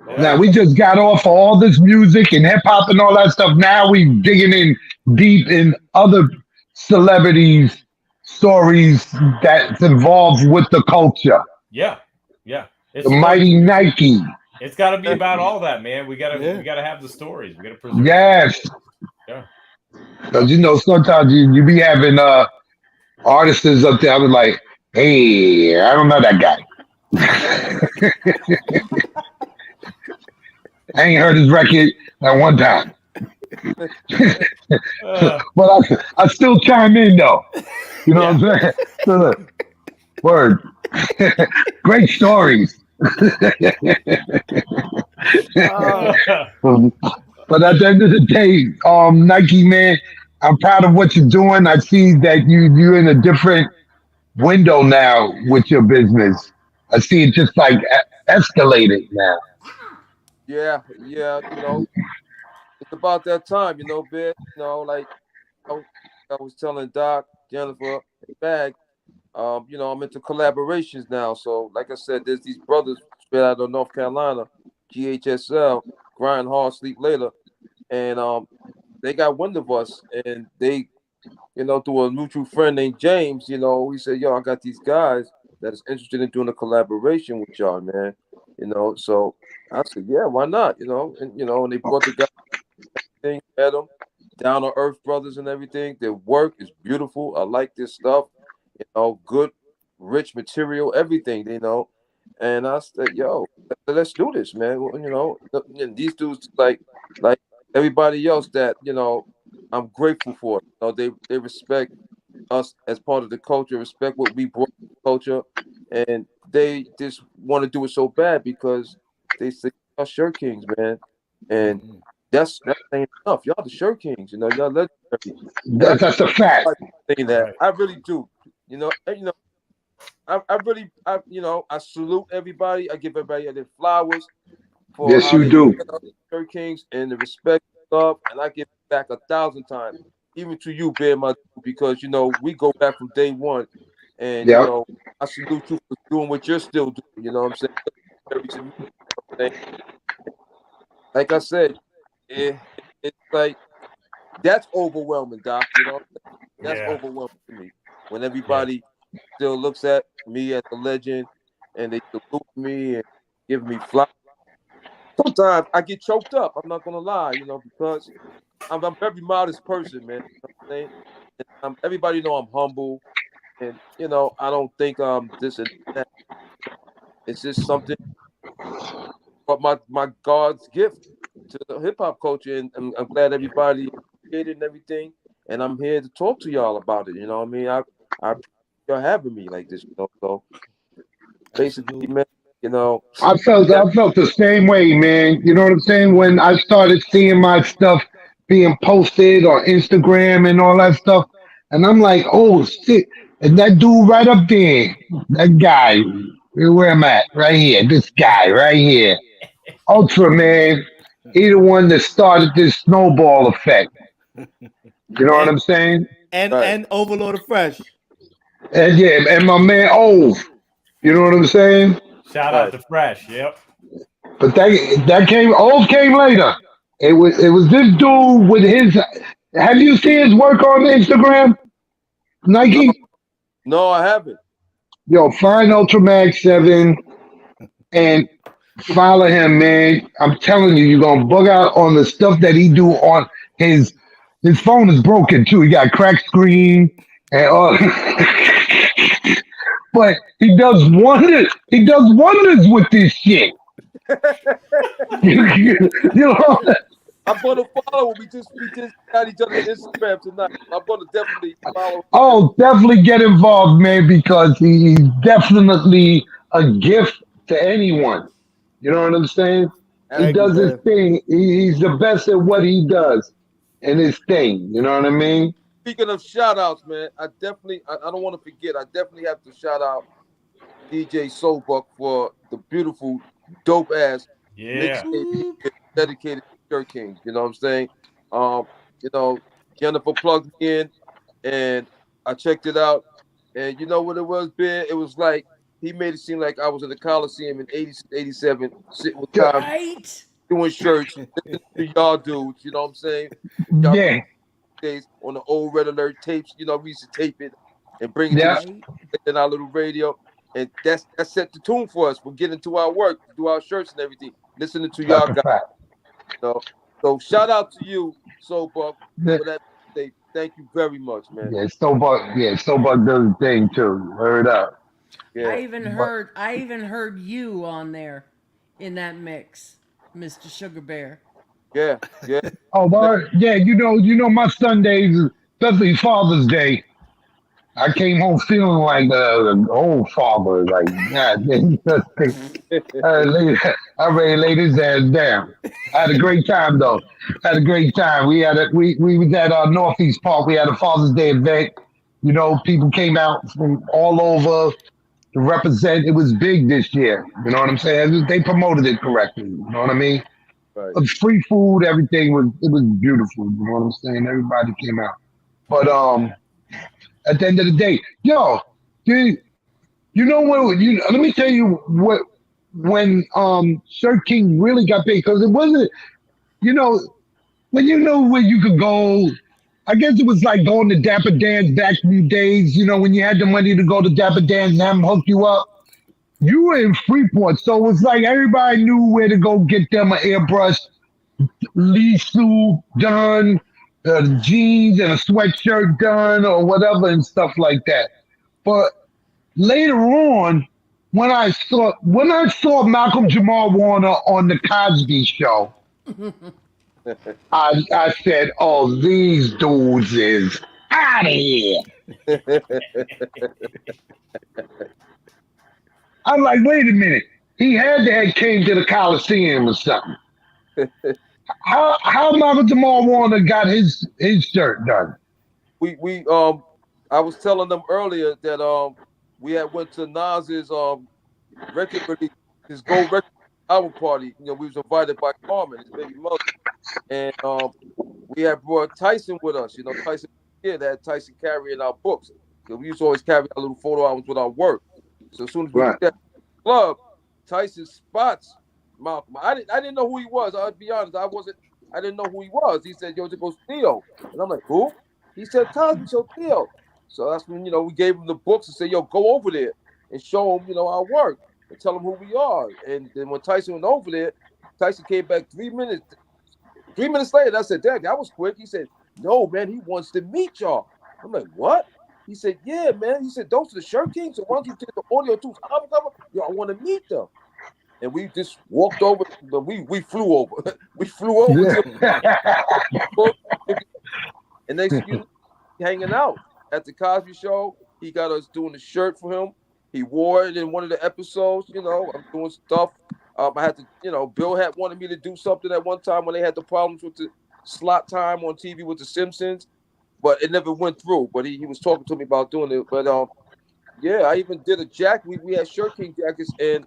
Oh Now Yeah. yeah, we just got off all this music and hip hop and all that stuff. Now we digging in deep in other celebrities' stories that's involved with the culture. Yeah. Yeah. The It's supposed. mighty Nike. It's got to be about all that, man. We gotta. Yeah. We gotta have the stories. We gotta preserve. Yes. Yeah. Because sometimes you be having artists up there. I was like, hey, I don't know that guy. I ain't heard his record at one time. Uh, But I still chime in though. You know yeah. what I'm saying? So look, word. Great stories. Oh, But at the end of the day, Nike man, I'm proud of what you're doing. I see that you're in a different window now with your business. I see it just like escalated now. yeah, yeah. It's about that time, Ben. Like I was, I was telling Doc, Jennifer, and Bag. I'm into collaborations now. So, like I said, there's these brothers straight out of North Carolina, GHSL, grind hard, sleep later, and they got wind of us, and they, through a mutual friend named James, he said, "Yo, I got these guys that's interested in doing a collaboration with y'all, man." So I said, yeah, why not? And they brought the guy thing, met them, down to earth brothers and everything. Their work is beautiful. I like this stuff, good, rich material, everything. And I said, yo, let's do this, man. And these dudes like everybody else that I'm grateful for. They respect us as part of the culture, respect what we brought to the culture, and they just want to do it so bad because they say y'all shirt kings, man, and that ain't enough. Y'all the shirt kings, y'all legendary, and That's a fact. saying that Right. I really do, I really, I salute everybody. I give everybody their flowers for Yes, how you they do. set up the shirt kings and the respect and love, and I give back 1,000 times, even to you, Bear, my dude, because we go back from day one, and Yep. I salute you for doing what you're still doing. You know what I'm saying? Legendary to me, I'm saying? Like I said, it's like that's overwhelming, Doc. That's Yeah. overwhelming to me when Yeah. everybody still looks at me as a legend and they salute me and give me flowers. Sometimes I get choked up. I'm not gonna lie, because I'm a very modest person, man. You know what I'm saying? And, everybody know I'm humble, and I don't think this and that. It's just something, but my God's gift to the hip hop culture, and I'm glad Yeah. everybody appreciated and everything. And I'm here to talk to y'all about it. You know what I mean? I appreciate y'all having me like this. So basically, Absolutely. man, I felt the same way, man. You know what I'm saying? When I started seeing my stuff being posted on Instagram and all that stuff, and I'm like, oh shit, and that dude right up there, that guy, where am I at? Right here, this guy right here, Ultra man, he the one that started this snowball effect. You know what And I'm saying? right, and Overlord of Fresh. And yeah, and my man Ove, you know what I'm saying? Shout out right. to Fresh. Yep. But that came Ove came later. It was this dude with his. Have you seen his work on Instagram? No, Nike, no, I haven't. yo, find Ultramax 7 and follow him, man. I'm telling you, you're gonna bug out on the stuff that he do on his. His phone is broken too. He got cracked screen and all. But he does wonders. He does wonders with this shit. You know, I'm gonna follow him. We just got each other's Instagram tonight. I'm gonna definitely follow him too. oh, definitely get involved, man, because he's definitely a gift to anyone. You know what I'm saying? He Thank you, does his Absolutely. man. thing. He's the best at what he does and his thing. You know what I mean? Speaking of shout outs, man, I don't want to forget. I definitely have to shout out DJ Soulbuck for the beautiful, dope ass Yeah. mixtape he Boop. did dedicated to Shirt Kings. You know what I'm saying? Um, Jennifer plugged me in and I checked it out. And you know what it was, Ben? It was like he made it seem like I was in the Coliseum in 86, 87, sitting with Yeah. Tom Right? doing shirts, listening to y'all dudes, you know what I'm saying? Y'all Yeah. days on the old Red Alert tapes, we used to tape it and bring it to the Yeah. Right? in our little radio. And that set the tune for us for getting to our work, do our shirts and everything, listening to y'all That's a guys. fact. You know? So shout out to you, Soul Buck, Yeah. for that tape. Thank you very much, man. Yeah. Stowbuck does his thing too. Word up. Yeah. But I even heard you on there in that mix, Mr. Sugar Bear. Yeah. Yeah. oh, but yeah, my Sundays, especially Father's Day. I came home feeling like an old father. Like, God, I ready to lay this ass down. I had a great time though. Had a great time. We was at Northeast Park. We had a Father's Day event. People came out from all over to represent. It was big this year. You know what I'm saying? They promoted it correctly. You know what I mean? Right. It was free food. Everything was beautiful. You know what I'm saying? Everybody came out. But at the end of the day, yo, dude, you know what? Let me tell you what when Sir King really got paid because it wasn't. You know when you know where you could go. I guess it was like going to Dapper Dan's back in the days. When you had the money to go to Dapper Dan's and have them hook you up. you were in Freeport, so it was like everybody knew where to go get them an airbrush Lee suit done, jeans and a sweatshirt done, or whatever, and stuff like that. But later on, when I saw Malcolm Jamal Warner on the Cosby Show, I said, "Oh, these dudes is out of here." I'm like, "Wait a minute, he had to have came to the Coliseum or something." How Malcolm Jamal Warner got his shirt done? We I was telling them earlier that we had went to Nas's record release, his gold record album party. You know, we was invited by Carmen, his baby mother, and we had brought Tyson with us. You know, Tyson kid had Tyson carrying our books. So we used to always carry our little photo albums with our work. So as soon as we Right. get that club, Tyson spots Malcolm. I didn't know who he was. I'll be honest. I didn't know who he was. He said, "Yo, there goes Theo," and I'm like, "Who?" He said, "Cosby Show Theo." So that's when we gave him the books and said, "Yo, go over there and show him our work and tell him who we are." And then when Tyson went over there, Tyson came back 3 minutes. 3 minutes later, I said, "Dad, that was quick." He said, "No, man, he wants to meet y'all." I'm like, "What?" He said, "Yeah, man." He said, "Those are the Shirt Kings. So why don't you take the audio too?" Yo, I want to meet them. And we just walked over. We flew over. We flew over to and next thing you know, hanging out at the Cosby Show. He got us doing a shirt for him. He wore it in one of the episodes. I'm doing stuff. I had to, Bill had wanted me to do something at one time when they had the problems with the slot time on TV with the Simpsons, but it never went through. But he was talking to me about doing it. But yeah, I even did a jacket. We had Shirt King jackets, and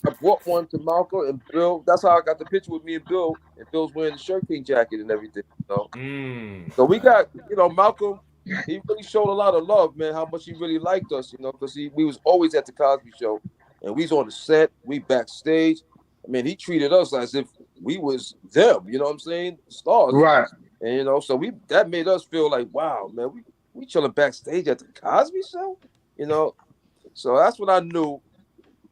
I brought one to Malcolm and Bill. That's how I got the picture with me and Bill. And Bill's wearing the Shirt King jacket and everything. So we got, Malcolm. He really showed a lot of love, man. How much he really liked us, because we was always at the Cosby Show, and we was on the set. We backstage. I mean, he treated us as if we was them. You know what I'm saying? Stars. Right. And so that made us feel like, wow, man, we chilling backstage at the Cosby Show. So that's what I knew.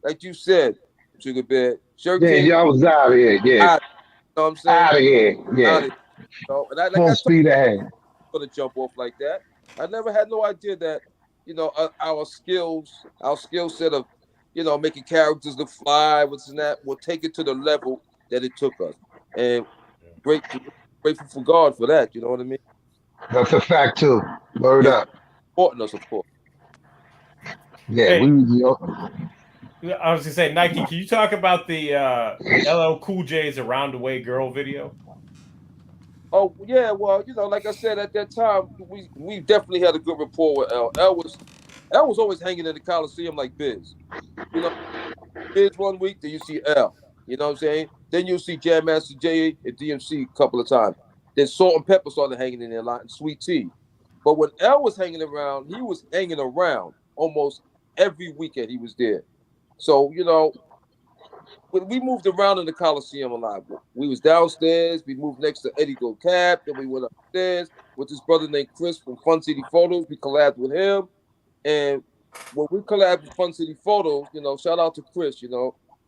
Like you said, Sugar Bear, Shirt Yeah, King. y'all was out of here. Yeah, You know what I'm saying? out of here. Out Yeah, of here. And I full speed ahead. gonna jump off like that. I never had no idea that our skill set of making characters to fly and that will take it to the level that it took us, and grateful for God for that. You know what I mean? That's a fact too. Word Yeah. up. Supporting us, of course. Yeah, Hey. I was gonna say, Nike, can you talk about the LL Cool J's "Around the Way Girl" video? Oh yeah, well, like I said at that time, we definitely had a good rapport with L. L was always hanging in the Coliseum like Biz. Biz one week, then you see L. You know what I'm saying? Then you'll see Jam Master Jay at DMC a couple of times. Then Salt and Pepper started hanging in there a lot, and Sweet Tea. But when L was hanging around, he was hanging around almost every weekend. He was there. So when we moved around in the Coliseum a lot. We was downstairs. We moved next to Eddie Go Cap. Then we went upstairs with this brother named Chris from Fun City Photos. We collabed with him. And when we collabed with Fun City Photos, shout out to Chris, I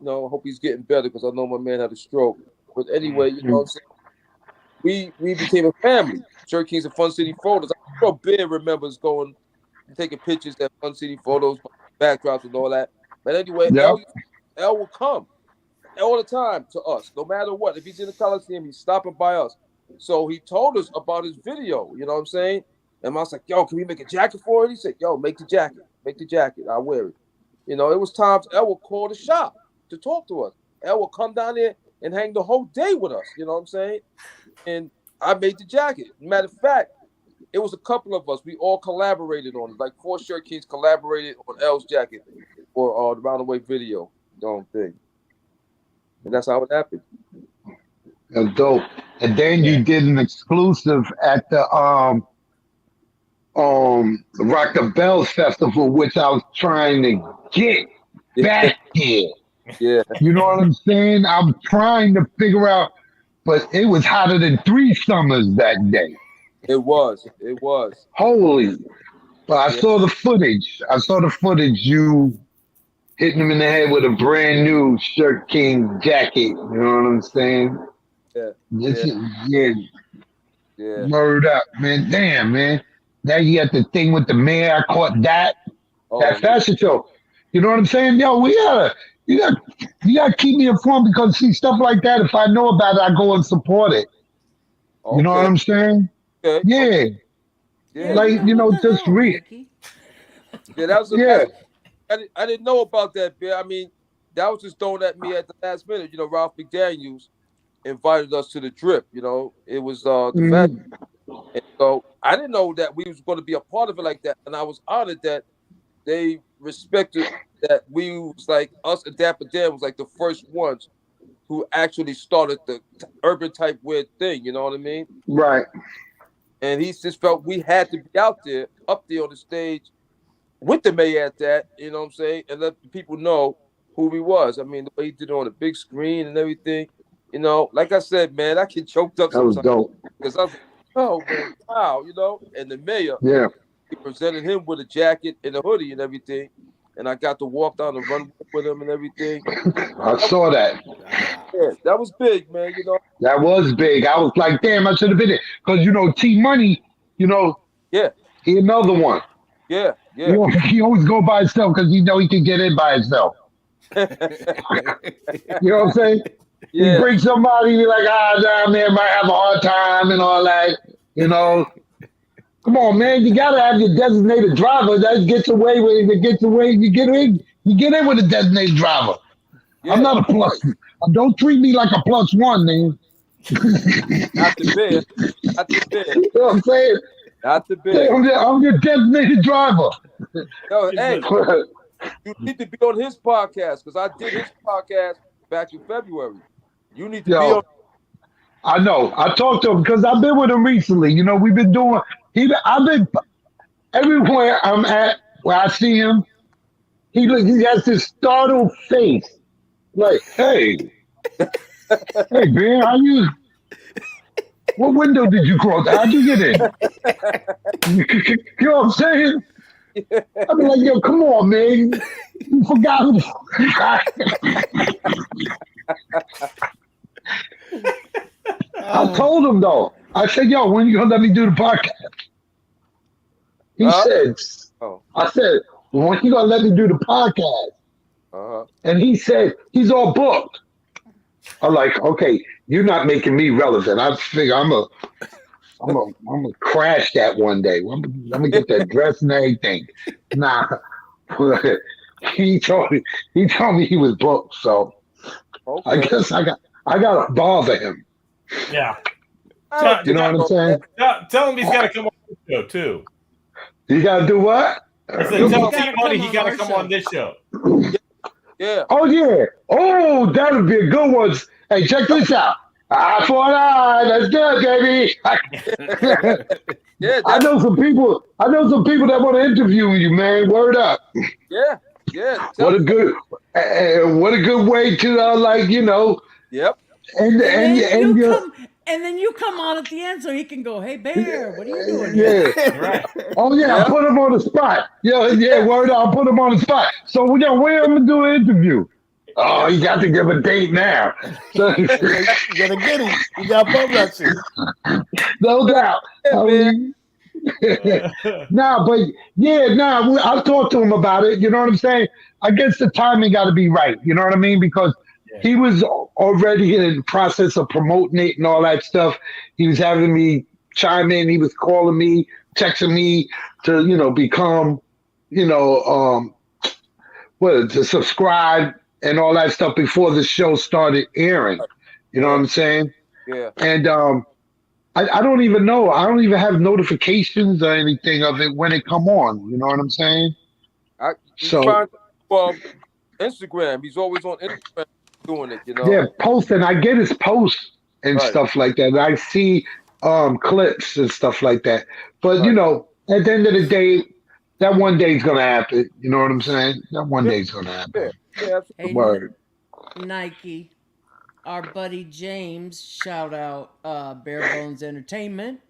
hope he's getting better because I know my man had a stroke. But anyway, what I'm saying? We became a family. Shirt Kings and Fun City Photos. I'm sure Ben remembers going and taking pictures at Fun City Photos, backdrops and all that. But anyway, Yeah. L will come all the time to us, no matter what. If he's in the Coliseum, he's stopping by us. So he told us about his video, you know what I'm saying? And I was like, "Yo, can we make a jacket for it?" He said, "Yo, make the jacket. I'll wear it." It was times L will call the shop to talk to us. L will come down there and hang the whole day with us, you know what I'm saying? And I made the jacket. Matter of fact, it was a couple of us. We all collaborated on it. Like 4 Shirt Kings collaborated on L's jacket for the Roundaway video, thing. And that's how it happened. That's dope. And then you did an exclusive at the Rock the Bells Festival, which I was trying to get back here. Yeah. You know what I'm saying? I'm trying to figure out, but it was hotter than 3 summers that day. It was. Holy. But I saw the footage. You hitting him in the head with a brand new Shirt King jacket. You know what I'm saying? Yeah, Just, yeah, yeah, yeah. word up, man. Damn, man. Now you got the thing with the mayor. I caught that Oh yeah. fashion show. You know what I'm saying? Yo, you got, you gotta keep me informed because see stuff like that. If I know about it, I go and support it. You know what Okay, I'm saying? okay, okay. Yeah, Yeah, Yeah, you like know what the just hell, read. Nike? yeah. That was a Yeah, mess. I didn't know about that, Bear. I mean, that was just thrown at me at the last minute. Ralph McDaniels invited us to the drip. It was the fashion, mhm, and so I didn't know that we was going to be a part of it like that, and I was honored that they respected that we was like us and Dapper Dan was like the first ones who actually started the urban type weird thing. You know what I mean? right. And he just felt we had to be out there, up there on the stage with the mayor at that. You know what I'm saying? And let the people know who he was. I mean, the way he did it on the big screen and everything. Like I said, man, I get choked up That was sometimes dope. because I was like, oh man, wow. And the mayor, Yeah, he presented him with a jacket and a hoodie and everything. And I got to walk down the runway with him and everything. I saw that. Yeah, that was big, man. That was big. I was like, damn, I should have been there because T Money, you know, Yeah, he another one. yeah, He yeah. al- he always go by himself because he can get in by himself. You know what I'm saying? He Yeah, brings somebody, be like, nah, man, might have a hard time and all that. You know, come on, man, you gotta have your designated driver. That gets away with it. Gets away. You get in. You get in with a designated driver. I'm yeah. not a plus. Right. Don't treat me like a plus one, man. Not the bear. Not the bear. You know what I'm saying? Not the Hey, bear. I'm your designated driver. Yo, He's hey, like, you need to be on his podcast because I did his podcast back in February. You need to be on. Yo, I know. I talked to him because I've been with him recently. We've been doing. I've been everywhere I'm at where I see him. He has this startled face, like, hey, man, how you? What window did you cross? How'd you get in? You know what I'm saying? I be like, yo, come on, man. You forgot who. I Oh, told him though. I said, yo, when you gonna let me do the podcast? He Huh? said, Oh, I said, when you gonna let me do the podcast? uh-huh. And he said, he's all booked. I'm like, okay, you're not making me relevant. I figure I'm gonna crash that one day. I'm gonna get that dress and everything. Nah, he told me he was booked. So I Okay. guess I gotta bother him. yeah. I don't You think know what I'm so, man. saying? Tell him he's got to come on this show too. You gotta do what? I said, You'll tell come. Gotta T Money come he on got to our come show. on this show. Yeah. Oh yeah. Oh, that would be a good one. Hey, check this out. Eye for an eye. That's good, baby. Yeah. I That's know some people. I know some people that want to interview you, man. Word up. yeah. Yeah. What Tell. a good, what a good way to like Yep. And and then and you your come and then you come on at the end so he can go, "Hey Bear, what are you doing here?" yeah. Right. Oh yeah, I Yeah. put him on the spot. Yeah, Yeah. word up. I put him on the spot. So we got where I'm gonna do an interview. Oh, Yeah. you got to give a date now. So, yeah, you gotta get him. You got bum rushing. no doubt. Yeah, I man. mean, nah, but yeah, nah, I'll talk to him about it. You know what I'm saying? I guess the timing got to be right. You know what I mean? Because Yeah. he was already in the process of promoting it and all that stuff. He was having me chime in. He was calling me, texting me to, become, you know, um, to subscribe and all that stuff before the show started airing. You know what Yeah. I'm saying? Yeah. And I don't even know. I don't even have notifications or anything of it when it come on. You know what I'm saying? You can So find Instagram. He's always on Instagram doing it. yeah, posting. I get his posts and Right. stuff like that. And I see clips and stuff like that. But Right. at the end of the day, that one day's gonna happen. You know what I'm saying? That one Yeah. day's gonna Yeah. happen. Yeah. Hey Word. Nike, our buddy James, shout out Bare Bones Entertainment,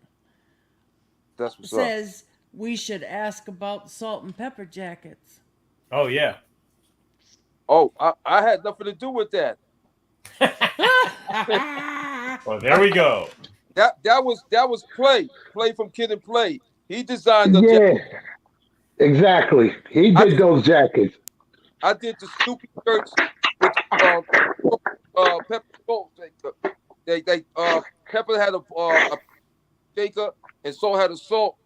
That's what's up. says we should ask about salt and pepper jackets. Oh yeah. Oh, I had nothing to do with that. Well, there we go. That was Play from Kid and Play. He designed the jacket. Yeah, exactly. He I did did those jackets. I did the Snoopy shirts with Pepper Salt. Pepper had a shaker and Salt had a salt,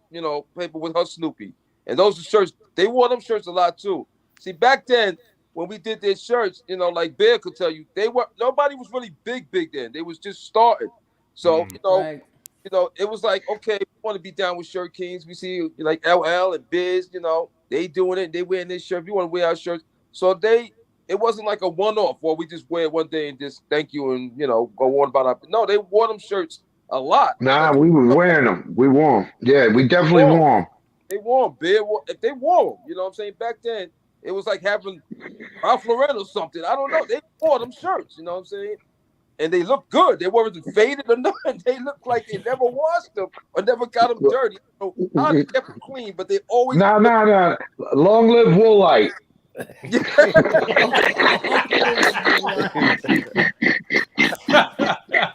paper with her Snoopy. And those are shirts. They wore them shirts a lot too. See, back then when we did their shirts, like Bear could tell you, nobody was really big then. They was just starting. So Right. it was like, okay, we want to be down with Shirt Kings. We see like LL and Biz, they doing it. They wearing this shirt. We want to wear our shirts. So it wasn't like a one-off or we just wear it one day and just thank you and go on about our. No, they wore them shirts a lot. Nah, we was wearing them. We wore them. Yeah, we definitely Wore 'em. wore them. They wore them. If they wore them, you know what I'm saying? Back then, it was like having Ralph Lauren or something. I don't know. They wore them shirts, you know what I'm saying? And they looked good. They weren't faded or nothing. They looked like they never washed them or never got them dirty. So how they kept them clean, but they always. Nah. Long live Woolite.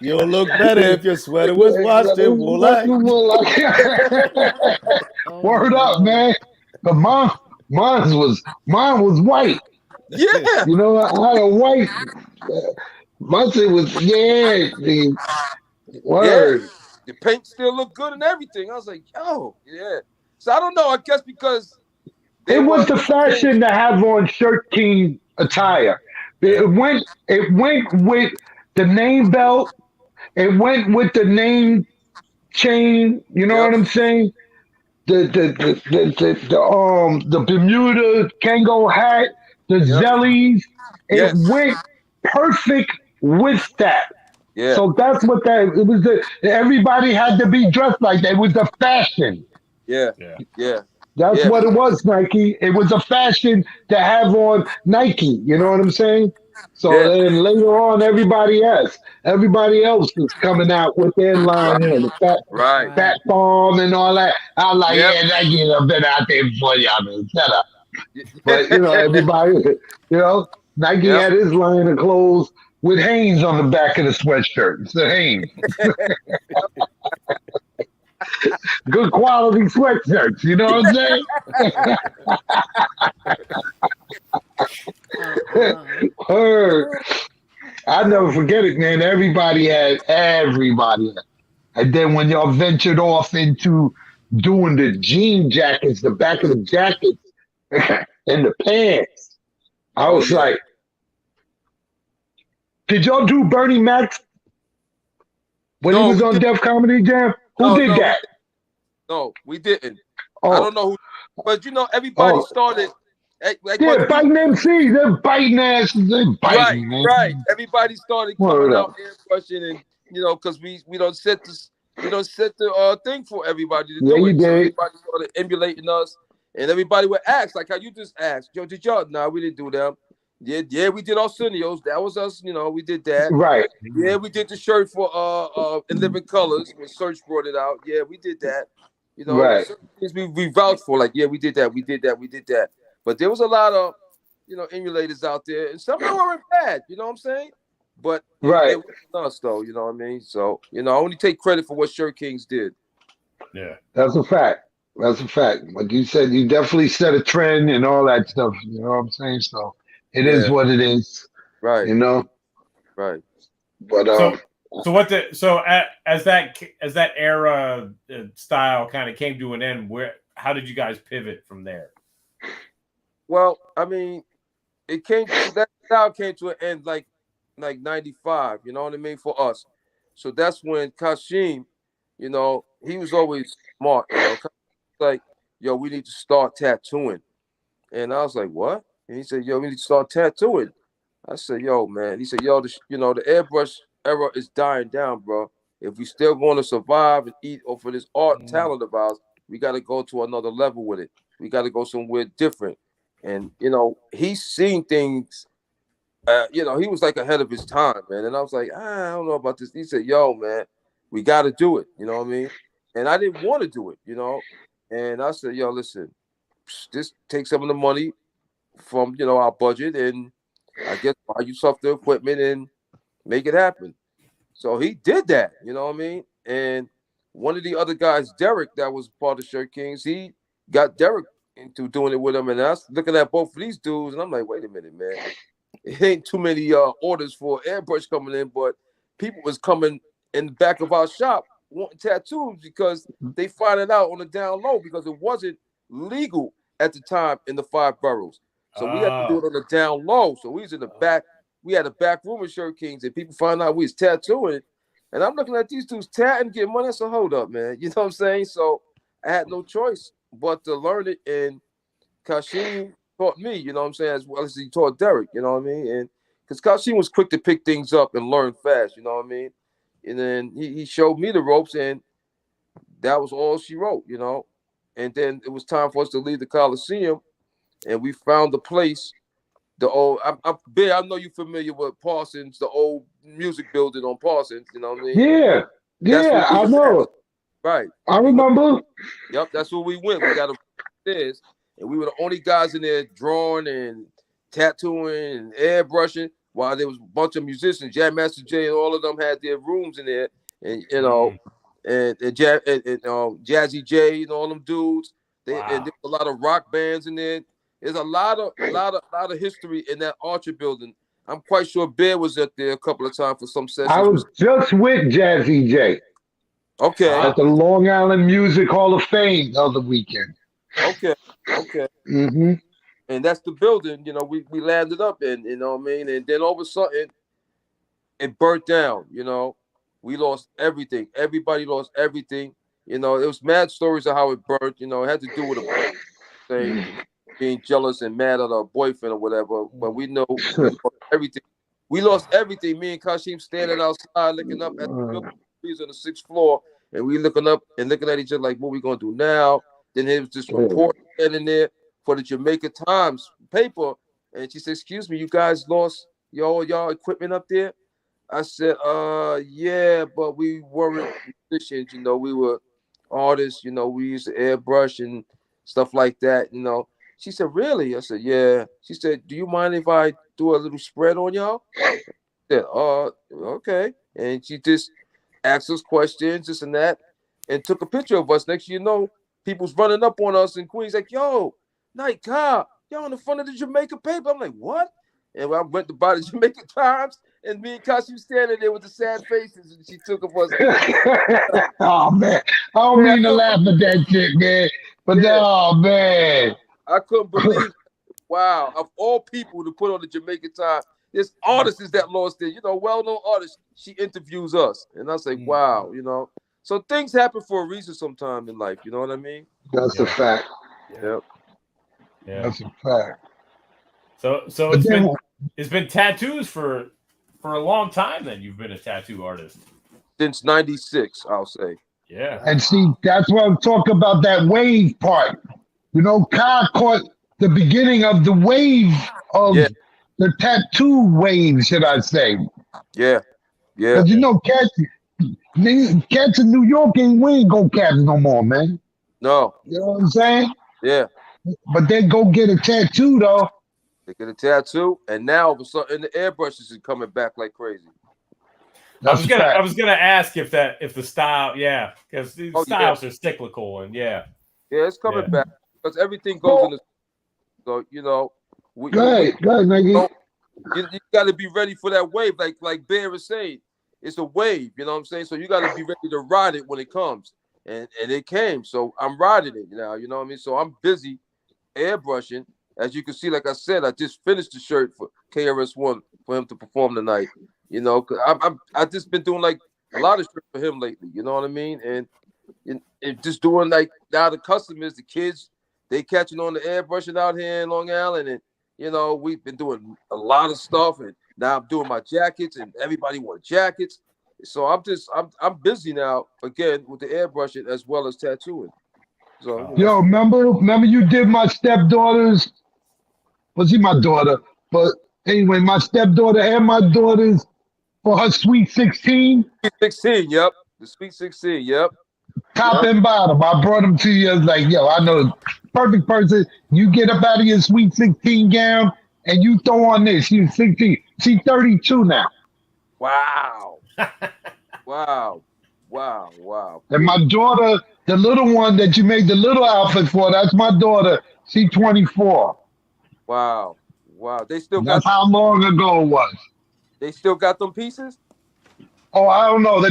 You'll look better if your sweater was washed in Woolite. Word up, man. But mine was white. Yeah. I had a white. My shit was the word. Yeah. The paint still looked good and everything. I was like, yo, yeah. So I don't know. I guess because It was the fashion to have on Shirt King attire. It went with the name belt. It went with the name chain. You know what I'm saying? The Bermuda Kango hat, the Zellies. It went perfect with that. Yeah. So that's what it was. Everybody had to be dressed like that. It was the fashion. Yeah. That's what it was, Nike. It was a fashion to have on Nike. You know what I'm saying? So then later on, everybody else is coming out with their line, the fat farm and all that. I'm like, Nike have been out there before y'all, man. Shut up. But everybody, Nike had his line of clothes with Hanes on the back of the sweatshirt. It's the Hanes. Good quality sweatshirts, you know what I'm saying? I'll never forget it, man. Everybody had. And then when y'all ventured off into doing the jean jackets, the back of the jackets, and the pants, I was like, did y'all do Bernie Mac when he was on Def Comedy Jam? Who did that? No, we didn't. I don't know who, but everybody started. Biting MCs, they're biting asses, they're biting, man. Right. Everybody started coming out airbrushing, and because we don't set this, set the thing for everybody to do it. So everybody started emulating us, and everybody would ask, like how you just asked, yo, did y'all? No, we didn't do them. Yeah, we did Arsenio's. That was us, we did that. Right. Yeah, we did the shirt for In Living Colors when Search brought it out. Yeah, we did that. Certain things we vouched for, like, yeah, we did that. But there was a lot of, emulators out there, and some of them weren't bad, you know what I'm saying? But it wasn't us, though, you know what I mean? So, I only take credit for what Shirt Kings did. Yeah. That's a fact. Like you said, you definitely set a trend and all that stuff, you know what I'm saying? So it is what it is. Right. Right. But as that era style kind of came to an end, how did you guys pivot from there? Well, I mean, that style came to an end like 95, you know what I mean, for us. So that's when Kashim, he was always smart, like, yo, we need to start tattooing. And I was like, what? And he said, yo, we need to start tattooing. I said, yo, man. He said, yo, the airbrush era is dying down, bro. If we still going to survive and eat off of this art and talent of ours, we got to go to another level with it. We got to go somewhere different. And, he's seen things, he was like ahead of his time, man. And I was like, I don't know about this. He said, yo, man, we got to do it. You know what I mean? And I didn't want to do it, And I said, yo, listen, just take some of the money from, our budget and I guess buy yourself the equipment and make it happen. So he did that, you know what I mean? And one of the other guys, Derek, that was part of Shirt Kings, he got Derek into doing it with him. And I was looking at both of these dudes, and I'm like, wait a minute, man. It ain't too many orders for airbrush coming in, but people was coming in the back of our shop wanting tattoos because they find it out on the down low because it wasn't legal at the time in the 5 boroughs. So we had to do it on the down low. So we was in the back. We had a back room of Shirt Kings, and people found out we was tattooing. And I'm looking at these dudes tatting, getting money. So hold up, man. You know what I'm saying? So I had no choice but to learn it. And Kashim taught me, you know what I'm saying, as well as he taught Derek, you know what I mean? And because Kashim was quick to pick things up and learn fast, you know what I mean? And then he showed me the ropes, and that was all she wrote, you know? And then it was time for us to leave the Coliseum, and we found the place. The old, I'm big. I know you're familiar with Parsons, the old music building on Parsons. You know what I mean? Yeah, yeah, I know. Right. I remember. Yep, that's where we went. We got upstairs, and we were the only guys in there drawing and tattooing and airbrushing. While there was a bunch of musicians, Jam Master Jay, and all of them had their rooms in there, and you know, and Jazzy J and all them dudes. And there's a lot of rock bands in there. There's a lot of history in that Archer building. I'm quite sure Bear was up there a couple of times for some sessions. I was just with Jazzy J. Okay. At the Long Island Music Hall of Fame the other weekend. Okay. Mm-hmm. And that's the building, you know, we landed up in, you know what I mean? And then all of a sudden, it burnt down, you know. We lost everything. Everybody lost everything. You know, it was mad stories of how it burnt, you know, it had to do with a thing. Being jealous and mad at our boyfriend or whatever, but we know we lost everything. We lost everything. Me and Kashim standing outside looking up at the building. He was on the 6th floor, and we looking up and looking at each other like, what we gonna do now? Then there was this report in there for the Jamaica Times paper, and she said, "Excuse me, you guys lost y'all equipment up there?" I said, yeah, but we weren't musicians, you know, we were artists, you know, we used to airbrush and stuff like that, you know." She said, "Really?" I said, "Yeah." She said, "Do you mind if I do a little spread on y'all?" I said, okay. And she just asked us questions, this and that, and took a picture of us. Next thing you know, people's running up on us in Queens like, "Yo, Night Cobb, y'all in the front of the Jamaica paper." I'm like, "What?" And I went to buy the Jamaica Times, and me and Kashi standing there with the sad faces, and she took of us. Oh, man. I don't mean to laugh at that shit, man. But, oh, man. I couldn't believe it. Wow, of all people to put on the Jamaica Time, there's artists that lost it, you know, well-known artists. She interviews us, and I say, wow, you know. So things happen for a reason sometime in life, you know what I mean? That's a fact. Yep. Yeah. That's a fact. So it's been tattoos for a long time. Then you've been a tattoo artist since '96, I'll say. Yeah. And see, that's what I'm talking about, that wave part. You know, Kyle caught the beginning of the wave of the tattoo wave, should I say. Yeah. Because, you know, cats in New York we ain't go cats no more, man. No. You know what I'm saying? Yeah. But they go get a tattoo, though. They get a tattoo, and now all of a sudden the airbrushes is coming back like crazy. I was gonna ask if the style, because the styles are cyclical, and it's coming back because everything goes in the. So you know, go ahead, nigga. You got to be ready for that wave, like Bear is saying. It's a wave, you know what I'm saying? So you got to be ready to ride it when it comes, and it came. So I'm riding it now, you know what I mean? So I'm busy airbrushing. As you can see, like I said, I just finished the shirt for KRS-One for him to perform tonight. You know, cause I just been doing like a lot of shit for him lately. You know what I mean? And just doing like now the customers, the kids, they catching on the airbrushing out here in Long Island, and you know we've been doing a lot of stuff, and now I'm doing my jackets, and everybody wants jackets. So I'm busy now again with the airbrushing as well as tattooing. So yo, remember you did my stepdaughter's. Was he my daughter? But anyway, my stepdaughter and my daughter's for her Sweet 16. Sweet 16, yep. The Sweet 16, yep. Top and bottom. I brought them to you. I was like, yo, I know the perfect person. You get up out of your Sweet 16 gown, and you throw on this. She's 16. She's 32 now. Wow. Wow. And my daughter, the little one that you made the little outfit for, that's my daughter. She's 24. Wow. They still got. That's how long ago it was. They still got them pieces. Oh, I don't know.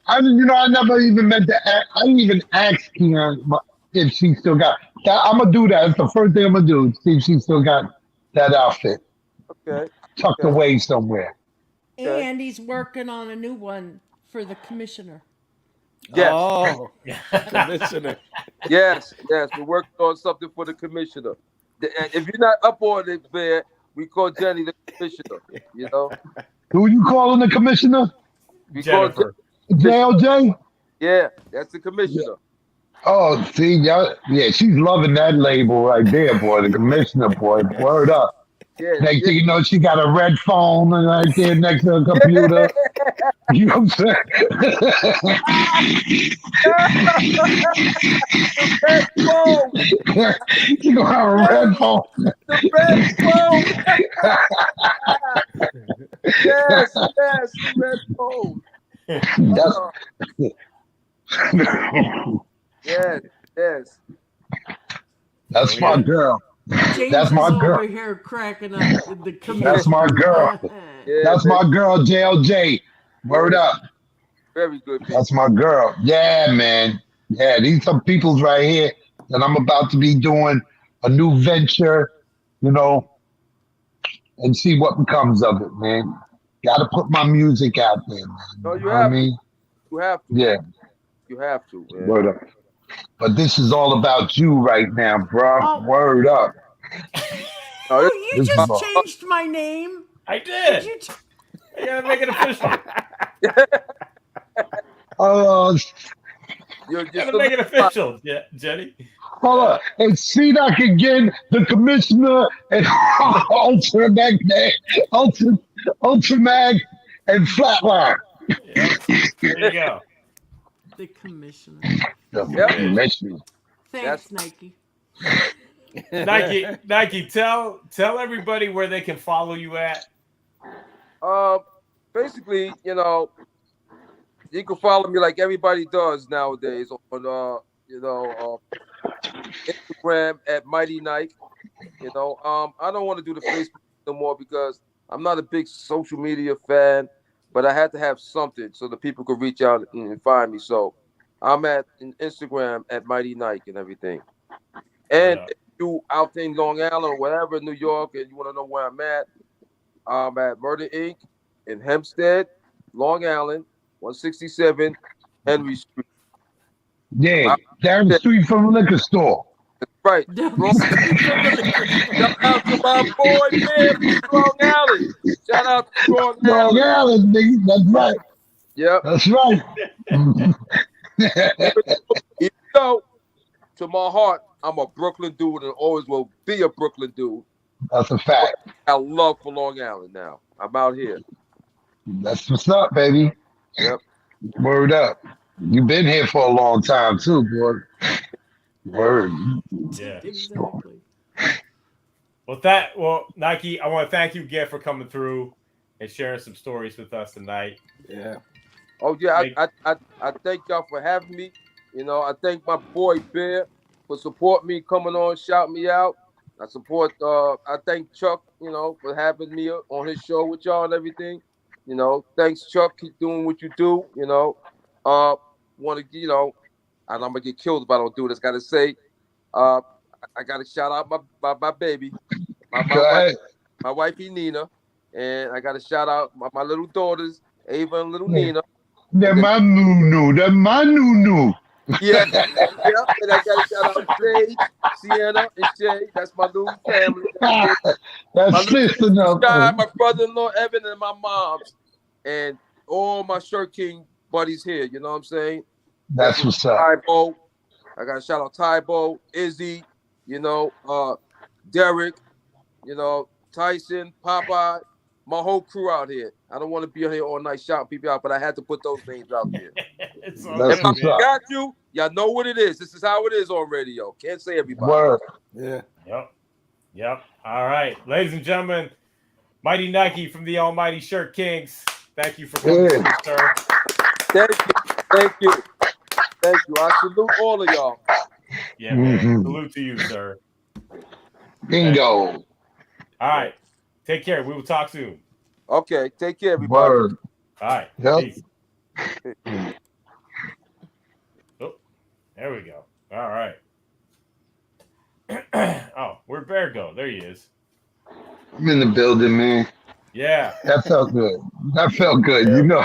I never even meant to. I didn't even ask Keon if she still got that. I'm gonna do that. It's the first thing I'm gonna do. See if she still got that outfit Okay. tucked away somewhere. And he's working on a new one for the commissioner. Yes. Oh, commissioner. Yes. We're working on something for the commissioner. If you're not up on it, Bear, we call Jenny the commissioner. You know. Who you calling the commissioner? We call Jennifer. JLJ? Yeah, that's the commissioner. Oh, see, yeah, she's loving that label right there, boy. The commissioner, boy. Word up. Yeah. Next thing you know, she got a red phone right there next to her computer. You know what I'm saying? Red phone. She gonna have a red phone. The red phone. Yes, the red phone. Yes. That's my girl. James That's my is girl. over here cracking up with the commissioner. That's my girl. Yeah, That's my girl, JLJ. Word up. Very good. That's my girl. Yeah, man. Yeah, these are peoples right here that I'm about to be doing a new venture, and see what becomes of it, man. Got to put my music out there, man. No, you know what have I mean? You have to. Yeah, You have to. Man. word up. But this is all about you right now, bro. Oh. Word up. No, Oh, you this just is all- changed my name. I did. You I gotta make it official. you're just Gotta make it official, Jenny. Hold on. It's C-Doc again, the commissioner, and Ultramag, and Flatline. Yep. There you go. the commissioner. The Yep. commissioner. Thanks, Nike. Nike, tell everybody where they can follow you at. Basically, you can follow me like everybody does nowadays on Instagram at Mighty Nike. I don't want to do the Facebook no more because I'm not a big social media fan, but I had to have something so that people could reach out and find me. So I'm at Instagram at Mighty Nike and everything. And if you out in Long Island or whatever, New York, and you want to know where I'm at Murder Inc. in Hempstead, Long Island, 167 Henry Street. Yeah, down the street from the liquor store. Right. Shout out to my boy, man, from Long Island. Shout out to Long Long Island. Island, nigga. That's right. Yep. That's right. Even though, to my heart, I'm a Brooklyn dude and always will be a Brooklyn dude. That's a fact. I love for Long Island now. I'm out here. That's what's up, baby. Yep. Word up. You've been here for a long time too, boy. Word. Yeah. Exactly. Well, Nike, I want to thank you again for coming through and sharing some stories with us tonight. Yeah. Oh yeah, I thank y'all for having me. I thank my boy Bear for supporting me, coming on, shouting me out. I thank Chuck, for having me on his show with y'all and everything. Thanks Chuck, keep doing what you do. Want to, and I'm gonna get killed if I don't do this. Gotta say, I gotta shout out my baby, my wifey Nina, and I gotta shout out my little daughters, Ava and little Nina. They're my noo-noo. They're my noo-noo. Yeah, and I gotta shout out Sage, Sienna, and Shay. That's my little family. That's sister now. Sky, my brother-in-law Evan, and my mom's, and all my Shirt King buddies here. You know what I'm saying? That's what's up. Tybo. I gotta shout out Tybo, Izzy, Derek, Tyson, Popeye, my whole crew out here. I don't want to be here all night shouting people out, but I had to put those names out there. It's That's If I what's up. got you, y'all know what it is. This is how it is on radio. Can't say everybody. Word. Yeah. Yep. All right. Ladies and gentlemen, Mighty Nike from the Almighty Shirt Kings. Thank you for coming through, sir. Thank you. I salute all of y'all. Yeah, man. Salute to you, sir. Bingo. All right. Take care. We will talk soon. Okay. Take care, everybody. Word. All right. Yep. Peace. Oh, there we go. All right. Oh, where'd Bear go? There he is. I'm in the building, man. Yeah. That felt good. You know,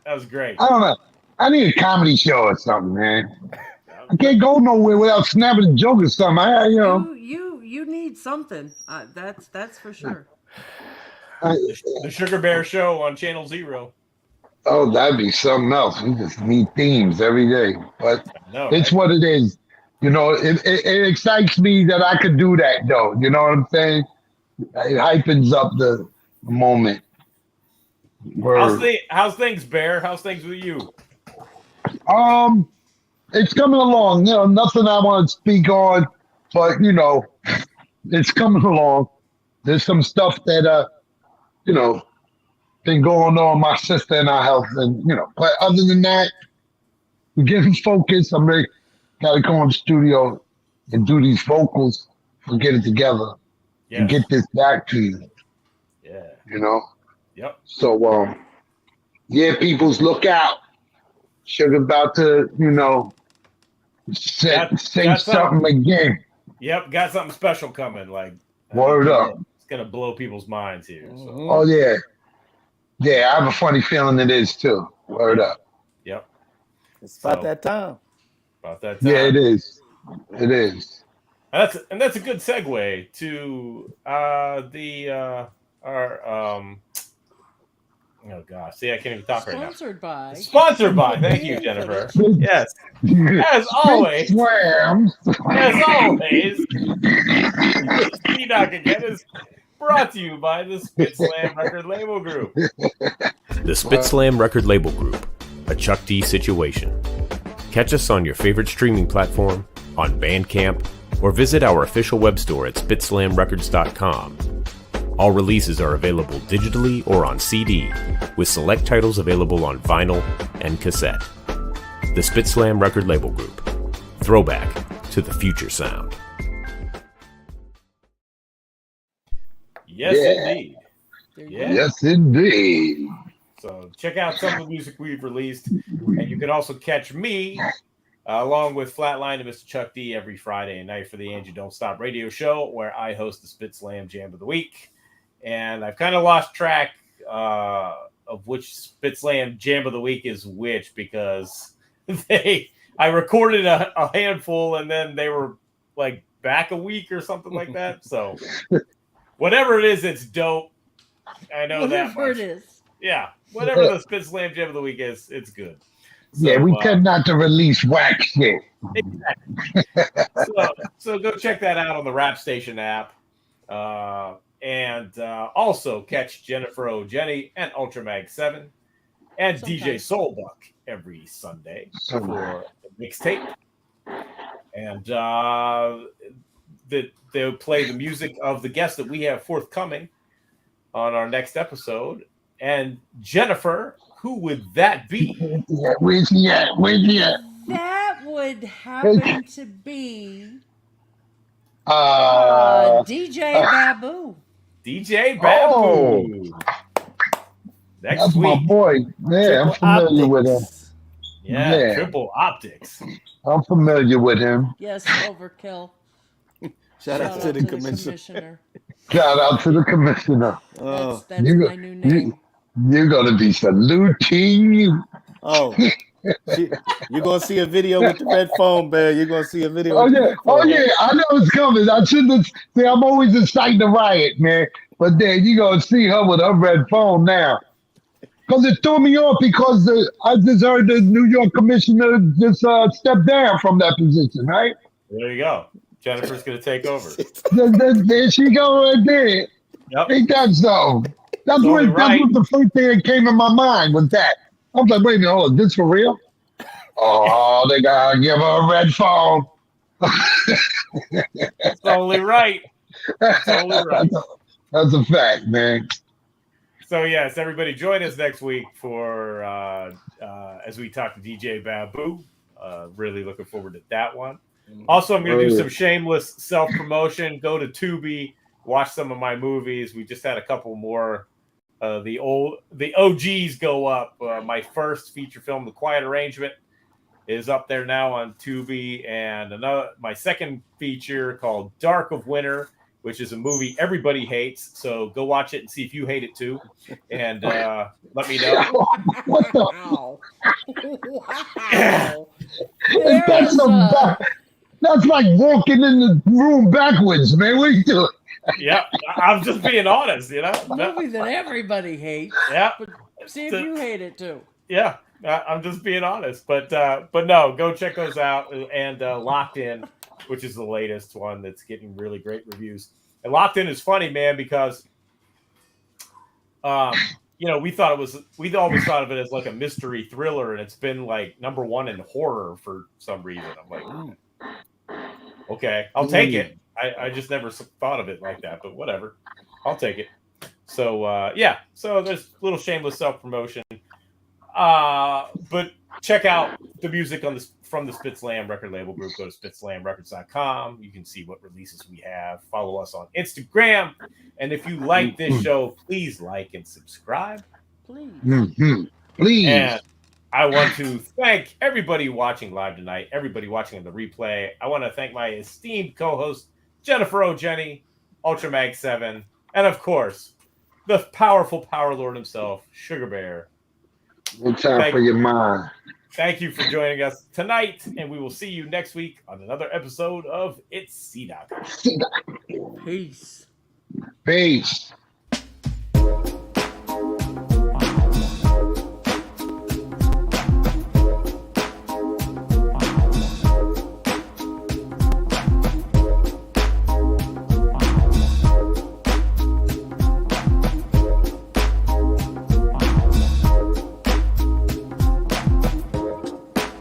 That was great. I don't know. I need a comedy show or something, man. I can't go nowhere without snapping a joke or something. You need something. That's for sure. The Sugar Bear Show on Channel Zero. Oh, that'd be something else. We just need themes every day. But it's right? what it is. You know, it excites me that I could do that, though. You know what I'm saying? It hypens up the moment. How's things, Bear? How's things with you? It's coming along. You know, nothing I want to speak on, but you know, it's coming along. There's some stuff that you know, been going on my sister and our health, and you know, but other than that, we're getting focused. I'm ready. Got to go in the studio and do these vocals and get it together and get this back to you. Yeah. You know. Yep. So yeah, peoples, look out. Sugar about to, you know, say something again. Yep, got something special coming. Like word up. It's gonna blow people's minds here. So. Oh yeah. Yeah, I have a funny feeling it is too. Word up. Yep. It's about that time. Yeah, it is. It is. And that's a good segue to oh gosh, see, I can't even talk right now. Sponsored by. Thank you, Jennifer. Yes. As always. C-Doc again is brought to you by the Spit Slam Record Label Group. The Spit Slam Record Label Group, a Chuck D situation. Catch us on your favorite streaming platform, on Bandcamp, or visit our official web store at spitslamrecords.com. All releases are available digitally or on CD, with select titles available on vinyl and cassette. The Spit Slam Record Label Group. Throwback to the future sound. Yes, indeed. Yes, indeed. So check out some of the music we've released, and you can also catch me along with Flatline and Mr. Chuck D every Friday night for the Angie Don't Stop radio show, where I host the Spit Slam Jam of the Week. And I've kind of lost track of which Spit Slam Jam of the Week is which, because I recorded a handful and then they were like back a week or something like that. So whatever it is, it's dope. I know that much. It is. Yeah, whatever the Spit Slam Jam of the Week is, it's good. So, yeah, we tend not to release whack shit. Exactly. So go check that out on the Rap Station app. And also catch Jennifer O. Jenny and Ultramag 7 and DJ Soulbuck every Sunday for the mixtape. And they'll play the music of the guests that we have forthcoming on our next episode. And Jennifer, who would that be? Where's he at? That would happen to be DJ Babu. DJ Babu. That's my boy. Yeah, I'm familiar with him. Yeah, Triple Optics. I'm familiar with him. Yes, Overkill. Shout out to the commissioner. Shout out to the commissioner. That's my new name. You're going to be saluting you. Oh. You're going to see a video with the red phone, man. You're going to see a video. Oh, yeah. I know it's coming. I shouldn't see. I'm always inciting the riot, man. But then you're going to see her with her red phone now. Because it threw me off because I just heard the New York commissioner just stepped down from that position, right? There you go. Jennifer's going to take over. There she go right there. Yep. Ain't that so? That's what the first thing that came in my mind was that. I was like, wait a minute, hold on, this for real? Oh, they got to give her a red phone. That's only right. Totally right. That's a fact, man. So yes, everybody join us next week for as we talk to DJ Babu. Really looking forward to that one. Also, I'm going to do some shameless self-promotion. Go to Tubi, watch some of my movies. We just had a couple more. The OGs go up. My first feature film, The Quiet Arrangement, is up there now on Tubi, and my second feature called Dark of Winter, which is a movie everybody hates. So go watch it and see if you hate it too, and let me know. What the? Wow. That's like walking in the room backwards, man. What are you doing? Yeah, I'm just being honest, you know. Movie that everybody hates. Yeah. But see if you hate it too. Yeah, I'm just being honest. But no, go check those out. And Locked In, which is the latest one that's getting really great reviews. And Locked In is funny, man, because we always thought of it as like a mystery thriller, and it's been like number one in horror for some reason. I'm like, okay, I'll take it. I just never thought of it like that, but whatever. I'll take it. So, so there's a little shameless self-promotion. But check out the music from the Spitslam record label group. Go to spitslamrecords.com. You can see what releases we have. Follow us on Instagram. And if you like this show, please like and subscribe. Please. Mm-hmm. Please. And I want to thank everybody watching live tonight, everybody watching on the replay. I want to thank my esteemed co-host, Jennifer O'Jenny, Ultramag 7, and of course, the powerful Power Lord himself, Sugar Bear. No time for your mind. Thank you for joining us tonight, and we will see you next week on another episode of It's C-Doc. Peace. Peace.